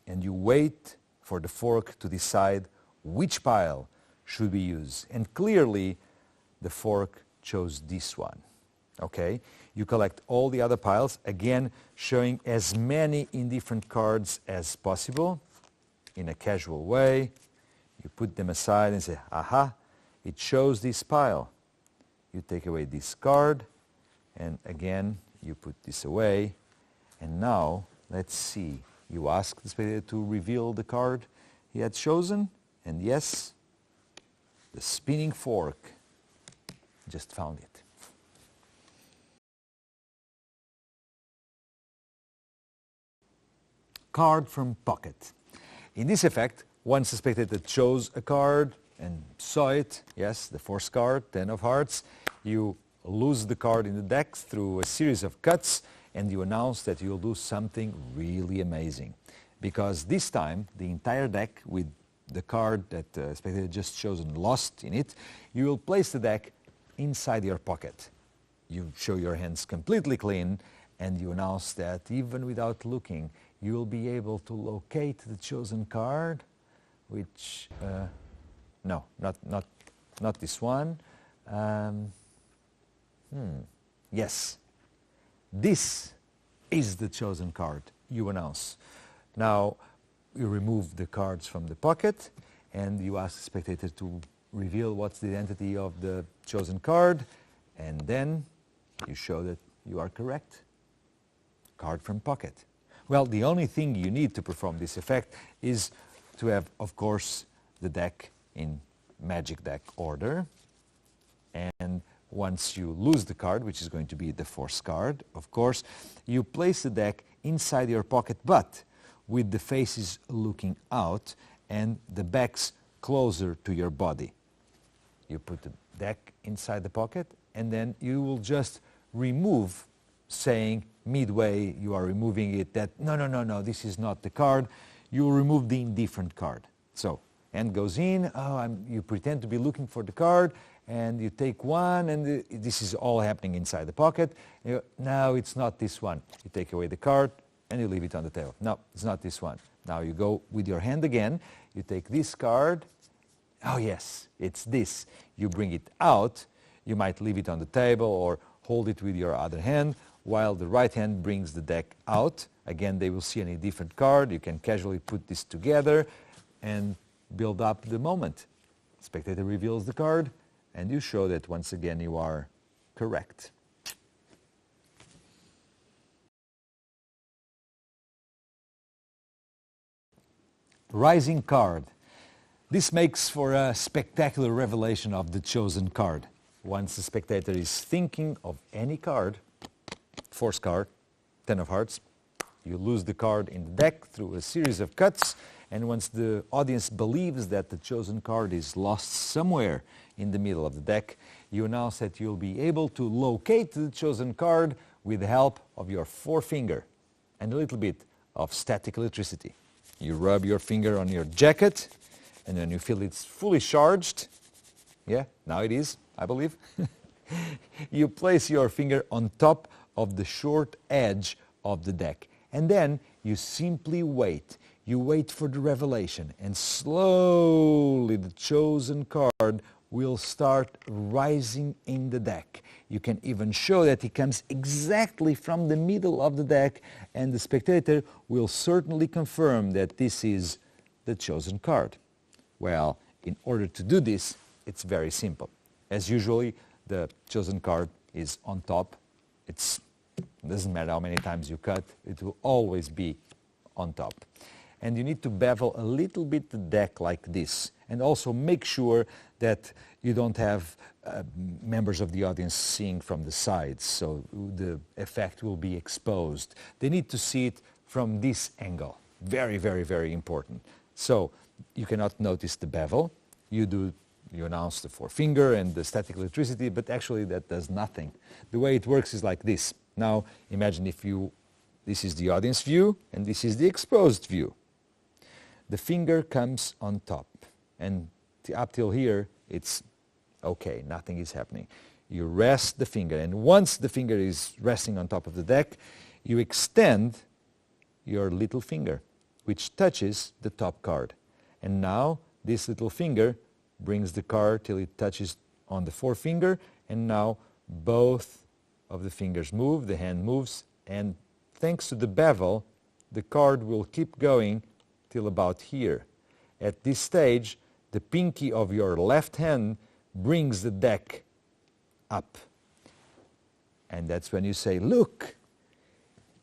and you wait for the fork to decide which pile should we use. And clearly the fork chose this one. Okay, you collect all the other piles, again showing as many indifferent cards as possible in a casual way. You put them aside and say, aha, it chose this pile. You take away this card, and again you put this away. And now let's see, you ask the spectator to reveal the card he had chosen, and yes, the spinning fork just found it. Card from pocket. In this effect, once the spectator chose a card and saw it, yes, the force card, 10 of hearts, you lose the card in the deck through a series of cuts, and you announce that you'll do something really amazing. Because this time, the entire deck with the card that the spectator just chosen lost in it, you will place the deck inside your pocket. You show your hands completely clean, and you announce that even without looking, you will be able to locate the chosen card, which, no, not this one. Yes, this is the chosen card, you announce. Now, you remove the cards from the pocket, and you ask the spectator to reveal what's the identity of the chosen card, and then you show that you are correct. Card from pocket. Well, the only thing you need to perform this effect is to have, of course, the deck in magic deck order. And once you lose the card, which is going to be the force card, of course, you place the deck inside your pocket, but with the faces looking out and the backs closer to your body. You put the deck inside the pocket, and then you will just remove, saying midway you are removing it, that no, this is not the card. You will remove the indifferent card. So, hand goes in, you pretend to be looking for the card, and you take one, and this is all happening inside the pocket. No, it's not this one. You take away the card, and you leave it on the table. No, it's not this one. Now you go with your hand again, you take this card, oh yes, it's this. You bring it out, you might leave it on the table or hold it with your other hand, while the right hand brings the deck out. Again, they will see any different card. You can casually put this together and build up the moment. Spectator reveals the card, and you show that once again you are correct. Rising card. This makes for a spectacular revelation of the chosen card. Once the spectator is thinking of any card, force card, 10 of hearts, you lose the card in the deck through a series of cuts, and once the audience believes that the chosen card is lost somewhere in the middle of the deck, you announce that you'll be able to locate the chosen card with the help of your forefinger and a little bit of static electricity. You rub your finger on your jacket, and when you feel it's fully charged, yeah, now it is, I believe, you place your finger on top of the short edge of the deck. And then you simply wait. You wait for the revelation, and slowly the chosen card will start rising in the deck. You can even show that it comes exactly from the middle of the deck, and the spectator will certainly confirm that this is the chosen card. Well, in order to do this, it's very simple. As usually, the chosen card is on top. It doesn't matter how many times you cut, it will always be on top. And you need to bevel a little bit the deck like this, and also make sure that you don't have members of the audience seeing from the sides, so the effect will be exposed. They need to see it from this angle. Very, very, very important. So you cannot notice the bevel. You announce the forefinger and the static electricity, but actually that does nothing. The way it works is like this. Now imagine this is the audience view and this is the exposed view. The finger comes on top, and up till here it's okay, nothing is happening. You rest the finger, and once the finger is resting on top of the deck, you extend your little finger, which touches the top card. And now this little finger brings the card till it touches on the forefinger, and now both of the fingers move, the hand moves, and thanks to the bevel, the card will keep going till about here. At this stage, the pinky of your left hand brings the deck up. And that's when you say, look,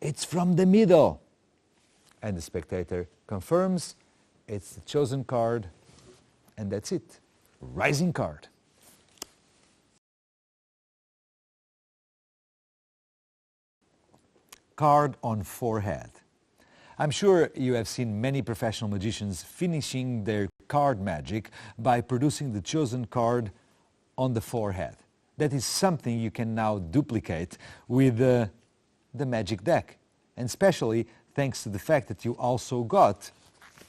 it's from the middle. And the spectator confirms it's the chosen card, and that's it. Rising card. Card on forehead. I'm sure you have seen many professional magicians finishing their card magic by producing the chosen card on the forehead. That is something you can now duplicate with the magic deck, and especially thanks to the fact that you also got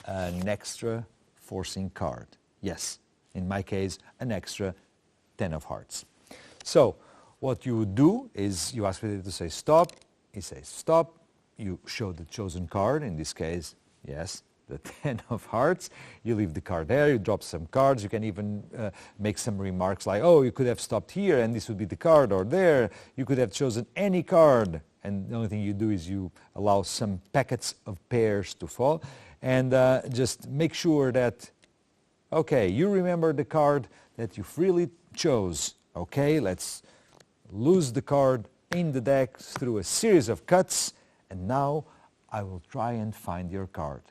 an extra forcing card. Yes, in my case, an extra 10 of hearts. So what you would do is you ask him to say stop, he says stop, you show the chosen card, in this case, yes, the 10 of hearts. You leave the card there, you drop some cards, you can even make some remarks like, oh, you could have stopped here and this would be the card, or there, you could have chosen any card. And the only thing you do is you allow some packets of pairs to fall, and just make sure that, okay, you remember the card that you freely chose. Okay, let's lose the card in the deck through a series of cuts, and now I will try and find your card.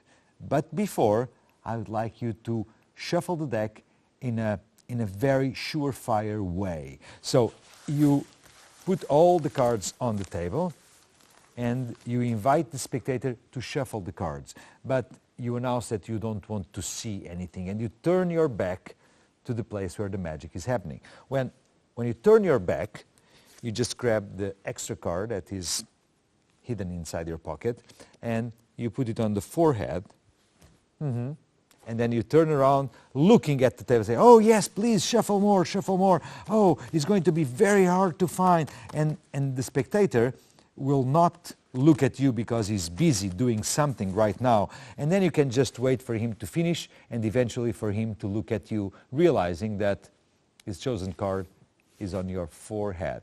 But before, I would like you to shuffle the deck in a very surefire way. So you put all the cards on the table, and you invite the spectator to shuffle the cards. But you announce that you don't want to see anything, and you turn your back to the place where the magic is happening. When you turn your back, you just grab the extra card that is hidden inside your pocket, and you put it on the forehead, and then you turn around looking at the table, say, oh yes, please shuffle more, oh, it's going to be very hard to find. And the spectator will not look at you because he's busy doing something right now, and then you can just wait for him to finish and eventually for him to look at you, realizing that his chosen card is on your forehead.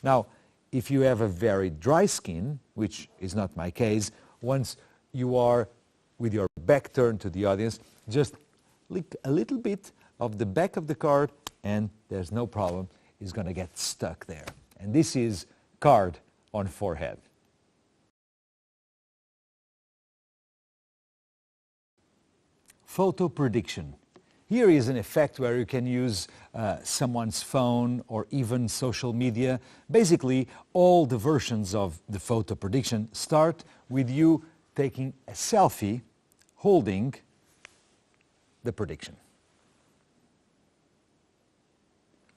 Now, if you have a very dry skin, which is not my case, once you are with your back turned to the audience, just lick a little bit of the back of the card and there's no problem. It's going to get stuck there. And this is card on forehead. Photo prediction. Here is an effect where you can use someone's phone or even social media. Basically, all the versions of the photo prediction start with you taking a selfie holding the prediction.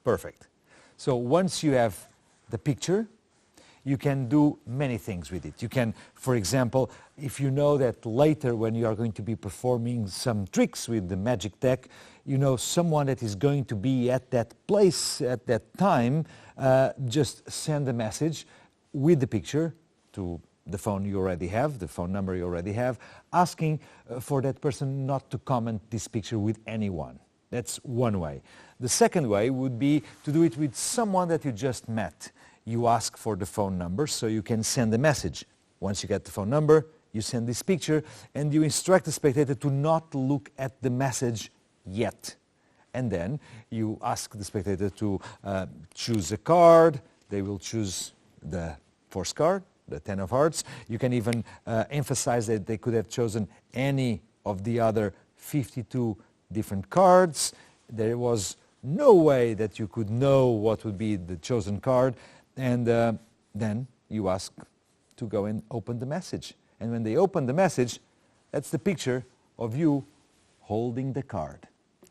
Perfect. So once you have the picture, you can do many things with it. You can, for example, if you know that later when you are going to be performing some tricks with the magic deck, you know someone that is going to be at that place at that time, just send a message with the picture to the phone you already have, the phone number you already have, asking for that person not to comment this picture with anyone. That's one way. The second way would be to do it with someone that you just met. You ask for the phone number so you can send a message. Once you get the phone number, you send this picture and you instruct the spectator to not look at the message yet. And then you ask the spectator to choose a card. They will choose the fourth card, the 10 of hearts. You can even emphasize that they could have chosen any of the other 52 different cards. There was no way that you could know what would be the chosen card. And then you ask to go and open the message. And when they open the message, that's the picture of you holding the card.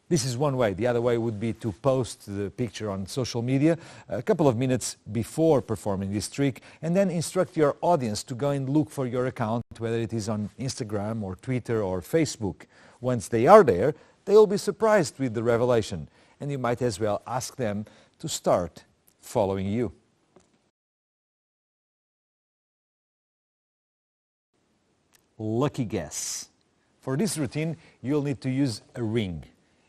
This is one way. The other way would be to post the picture on social media a couple of minutes before performing this trick, and then instruct your audience to go and look for your account, whether it is on Instagram or Twitter or Facebook. Once they are there, they will be surprised with the revelation, and you might as well ask them to start following you. Lucky guess. For this routine, you'll need to use a ring.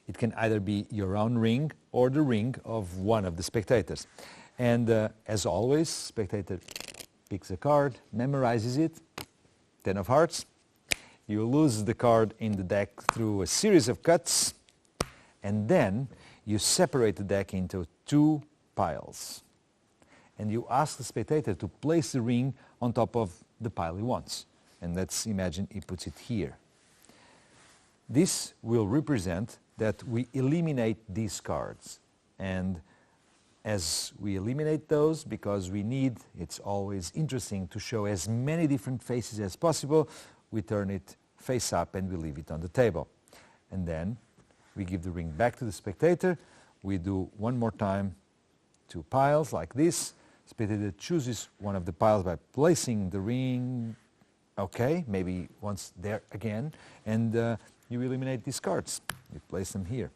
It can either be your own ring or the ring of one of the spectators. And as always, spectator picks a card, memorizes it, 10 of hearts. You lose the card in the deck through a series of cuts, and then you separate the deck into two piles. And you ask the spectator to place the ring on top of the pile he wants. And let's imagine he puts it here. This will represent that we eliminate these cards. And as we eliminate those, because we need, it's always interesting to show as many different faces as possible, we turn it face up and we leave it on the table. And then we give the ring back to the spectator. We do one more time two piles like this. Spectator chooses one of the piles by placing the ring, okay, maybe once there again, and you eliminate these cards. You place them here.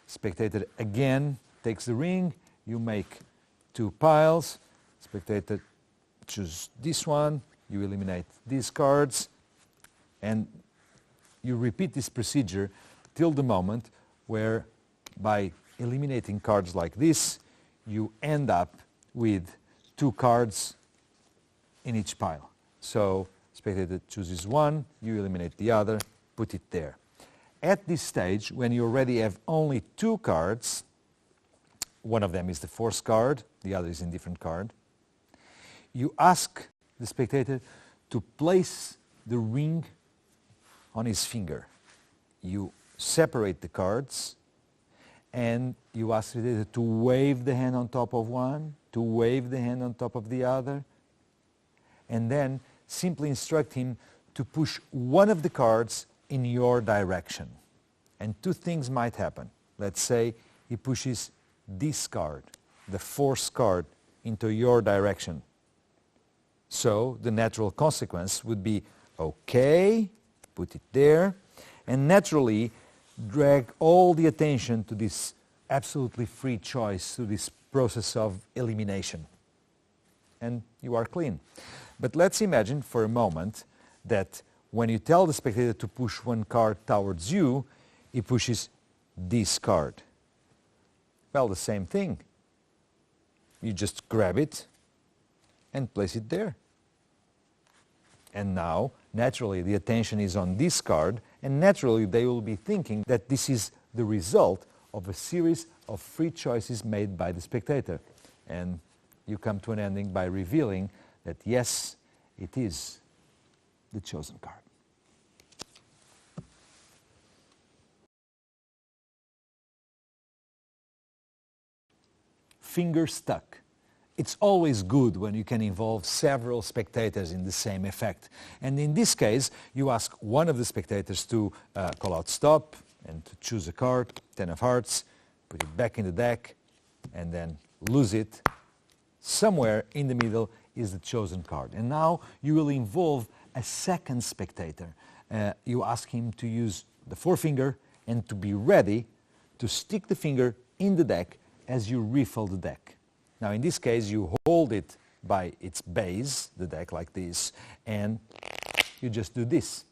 Spectator again takes the ring. You make two piles. Spectator chooses this one. You eliminate these cards. And you repeat this procedure till the moment where, by eliminating cards like this, you end up with two cards in each pile. So spectator chooses one, you eliminate the other, put it there. At this stage, when you already have only two cards, one of them is the fourth card, the other is a different card, you ask the spectator to place the ring on his finger. You separate the cards and you ask the spectator to wave the hand on top of one, to wave the hand on top of the other, and then simply instruct him to push one of the cards in your direction. And two things might happen. Let's say he pushes this card, the fourth card, into your direction. So the natural consequence would be, okay, put it there, and naturally drag all the attention to this absolutely free choice, to this process of elimination. And you are clean. But let's imagine for a moment that when you tell the spectator to push one card towards you, he pushes this card. Well, the same thing. You just grab it, and place it there. And now, naturally, the attention is on this card, and naturally they will be thinking that this is the result of a series of free choices made by the spectator. And you come to an ending by revealing that yes, it is the chosen card. Finger stuck. It's always good when you can involve several spectators in the same effect. And in this case, you ask one of the spectators to call out stop and to choose a card, 10 of hearts, put it back in the deck, and then lose it. Somewhere in the middle is the chosen card. And now you will involve a second spectator. You ask him to use the forefinger and to be ready to stick the finger in the deck as you riffle the deck. Now in this case you hold it by its base, the deck like this, and you just do this.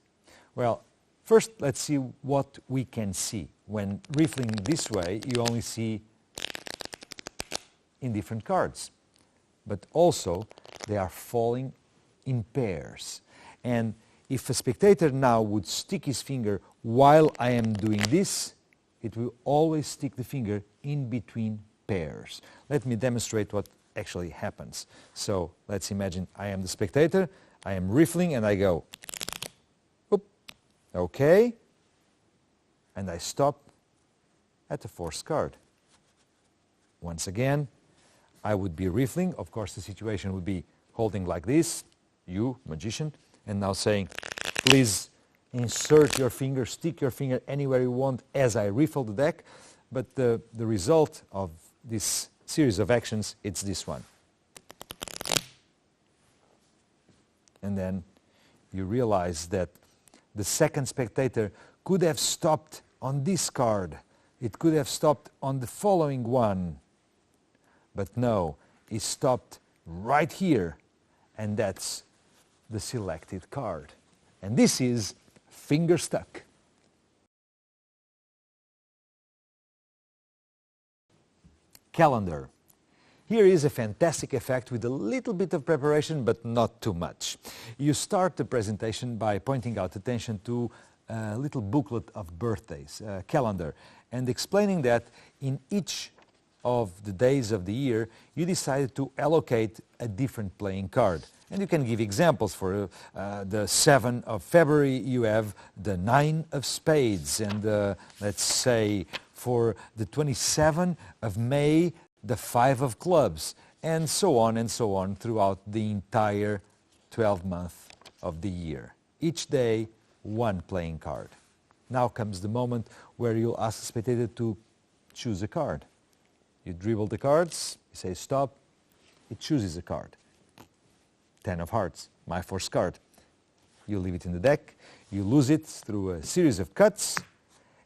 Well, first let's see what we can see. When riffling this way you only see indifferent cards, but also they are falling in pairs. And if a spectator now would stick his finger while I am doing this, it will always stick the finger in between pairs. Let me demonstrate what actually happens. So let's imagine I am the spectator, I am riffling and I go, whoop, okay, and I stop at the forced card. Once again, I would be riffling. Of course, the situation would be holding like this, you, magician, and now saying, please insert your finger, stick your finger anywhere you want as I riffle the deck. But the result of this series of actions, it's this one. And then you realize that the second spectator could have stopped on this card. It could have stopped on the following one. But no, he stopped right here, and that's the selected card. And this is finger stuck. Calendar. Here is a fantastic effect with a little bit of preparation, but not too much. You start the presentation by pointing out attention to a little booklet of birthdays, a calendar, and explaining that in each of the days of the year, you decided to allocate a different playing card. And you can give examples. For the 7th of February, you have the 9 of spades. And let's say for the 27th of May, the 5 of clubs. And so on throughout the entire 12 months of the year. Each day, one playing card. Now comes the moment where you'll ask the spectator to choose a card. You dribble the cards, you say stop, it chooses a card. 10 of hearts, my first card. You leave it in the deck, you lose it through a series of cuts,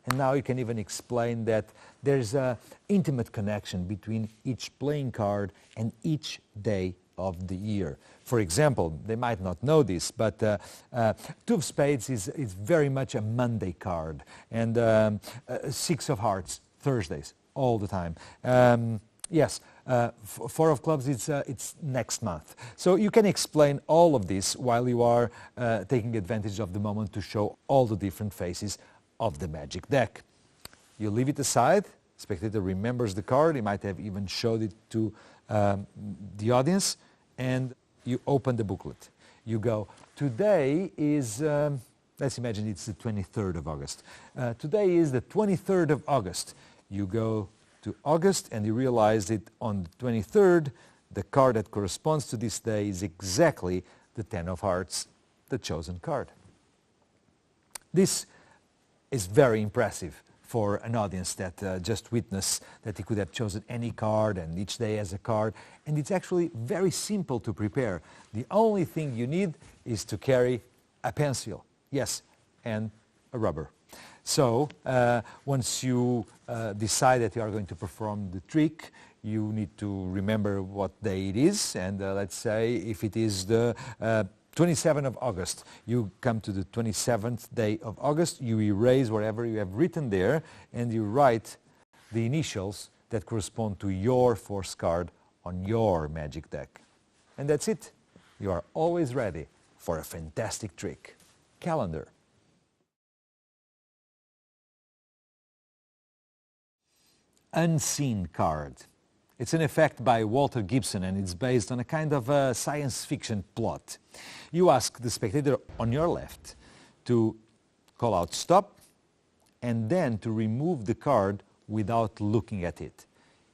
and now you can even explain that there's an intimate connection between each playing card and each day of the year. For example, they might not know this, but 2 of spades is very much a Monday card, and 6 of hearts, Thursdays, all the time. Yes, 4 of clubs, it's next month. So you can explain all of this while you are taking advantage of the moment to show all the different faces of the magic deck. You leave it aside, spectator remembers the card, he might have even showed it to the audience, and you open the booklet. You go, today is, let's imagine it's the 23rd of August. Today is the 23rd of August. You go to August and you realize that on the 23rd, the card that corresponds to this day is exactly the 10 of hearts, the chosen card. This is very impressive for an audience that just witnessed that he could have chosen any card and each day has a card. And it's actually very simple to prepare. The only thing you need is to carry a pencil, yes, and a rubber. So once you decide that you are going to perform the trick, you need to remember what day it is. And let's say if it is the 27th of August, you come to the 27th day of August, you erase whatever you have written there, and you write the initials that correspond to your force card on your magic deck. And that's it. You are always ready for a fantastic trick. Calendar. Unseen card. It's an effect by Walter Gibson, and it's based on a kind of a science fiction plot. You ask the spectator on your left to call out stop and then to remove the card without looking at it,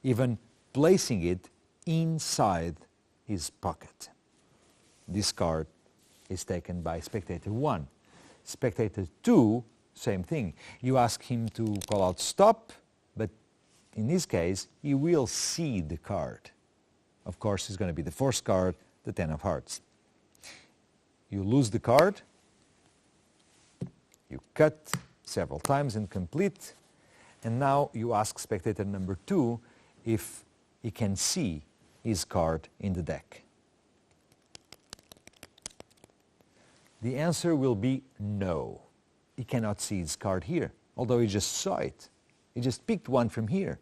even placing it inside his pocket. This card is taken by spectator 1. Spectator 2, same thing. You ask him to call out stop, but in this case, he will see the card. Of course, it's going to be the first card, the 10 of hearts. You lose the card, you cut several times and complete, and now you ask spectator number 2 if he can see his card in the deck. The answer will be no. He cannot see his card here, although he just saw it. He just picked one from here.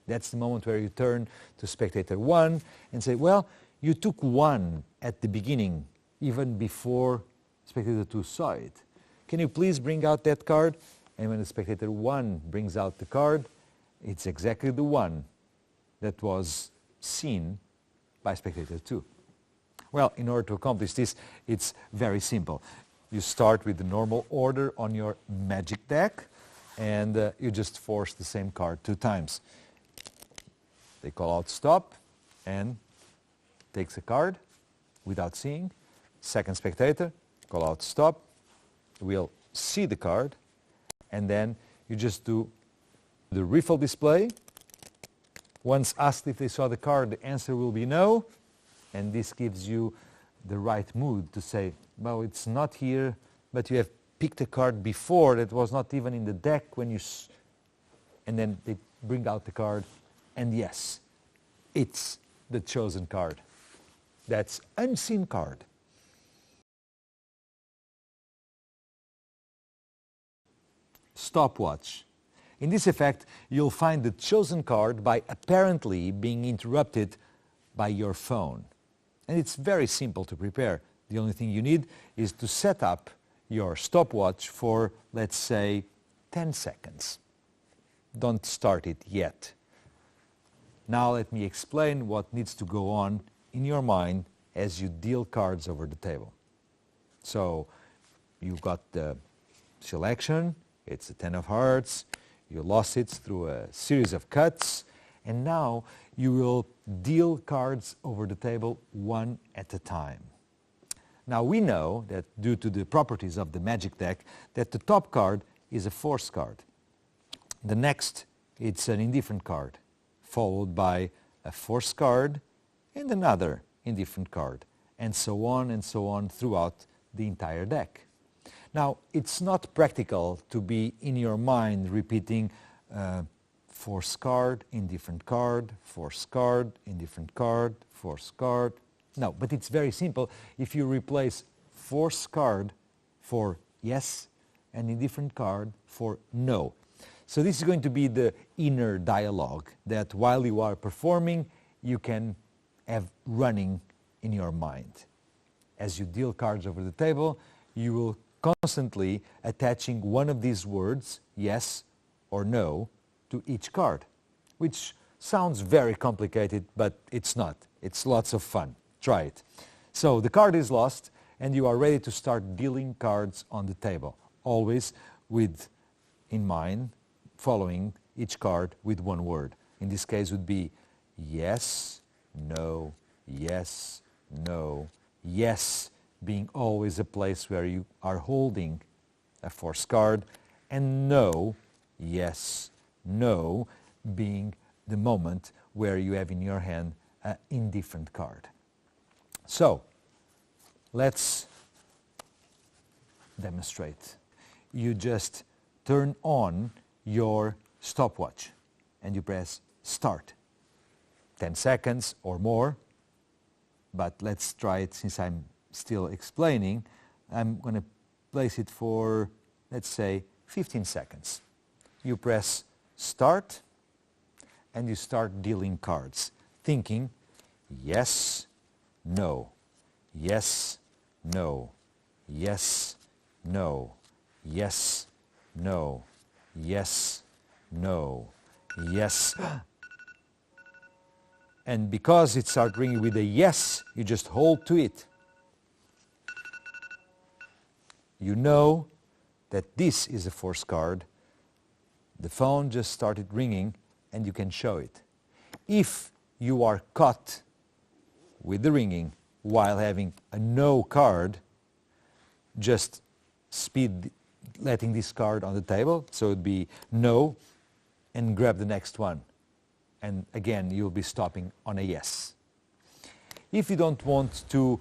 That's the moment where you turn to spectator 1 and say, well, you took one at the beginning, even before spectator 2 saw it. Can you please bring out that card? And when the spectator 1 brings out the card, it's exactly the one that was seen by spectator 2. Well, in order to accomplish this, it's very simple. You start with the normal order on your magic deck, and you just force the same card 2 times. They call out stop and takes a card without seeing. Second spectator, call out stop, will see the card, and then you just do the riffle display. Once asked if they saw the card, the answer will be no, and this gives you the right mood to say, well, it's not here, but you have picked a card before that was not even in the deck when you... And then they bring out the card, and yes, it's the chosen card. That's unseen card. Stopwatch. In this effect, you'll find the chosen card by apparently being interrupted by your phone. And it's very simple to prepare. The only thing you need is to set up your stopwatch for, let's say, 10 seconds. Don't start it yet. Now let me explain what needs to go on in your mind as you deal cards over the table. So you've got the selection, it's a 10 of hearts, you lost it through a series of cuts, and now you will deal cards over the table one at a time. Now we know that due to the properties of the magic deck that the top card is a force card. The next, it's an indifferent card, followed by a force card and another indifferent card, and so on throughout the entire deck. Now, it's not practical to be in your mind repeating force card, indifferent card, force card, indifferent card, force card. No, but it's very simple if you replace force card for yes and indifferent card for no. So this is going to be the inner dialogue that while you are performing, you can have running in your mind. As you deal cards over the table, you will constantly attaching one of these words, yes or no, to each card, which sounds very complicated, but it's not. It's lots of fun. Try it. So the card is lost, and you are ready to start dealing cards on the table, always with in mind following each card with one word. In this case would be yes, no, yes, no, yes, being always a place where you are holding a force card, and no, yes, no, being the moment where you have in your hand an indifferent card. So, let's demonstrate. You just turn on your stopwatch and you press start. 10 seconds or more, but let's try it since I'm still explaining. I'm going to place it for, let's say, 15 seconds. You press start and you start dealing cards, thinking yes, no, yes, no, yes, no, yes, no, yes, no, yes. And because it starts ringing with a yes, you just hold to it. You know that this is a forced card. The phone just started ringing and you can show it. If you are caught with the ringing while having a no card, just speed letting this card on the table, so it would be no, and grab the next one. And again, you'll be stopping on a yes. If you don't want to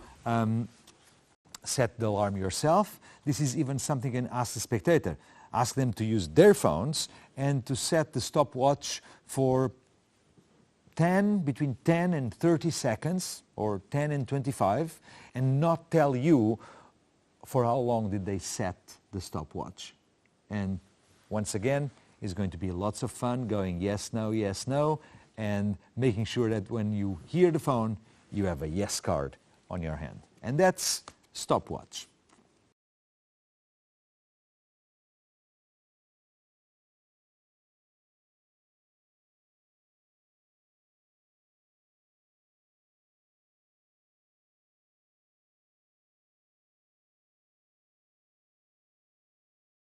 set the alarm yourself, this is even something you can ask the spectator. Ask them to use their phones and to set the stopwatch for between 10 and 30 seconds, or 10 and 25, and not tell you for how long did they set the stopwatch. And once again, it's going to be lots of fun going yes, no, and making sure that when you hear the phone, you have a yes card on your hand. And that's stopwatch.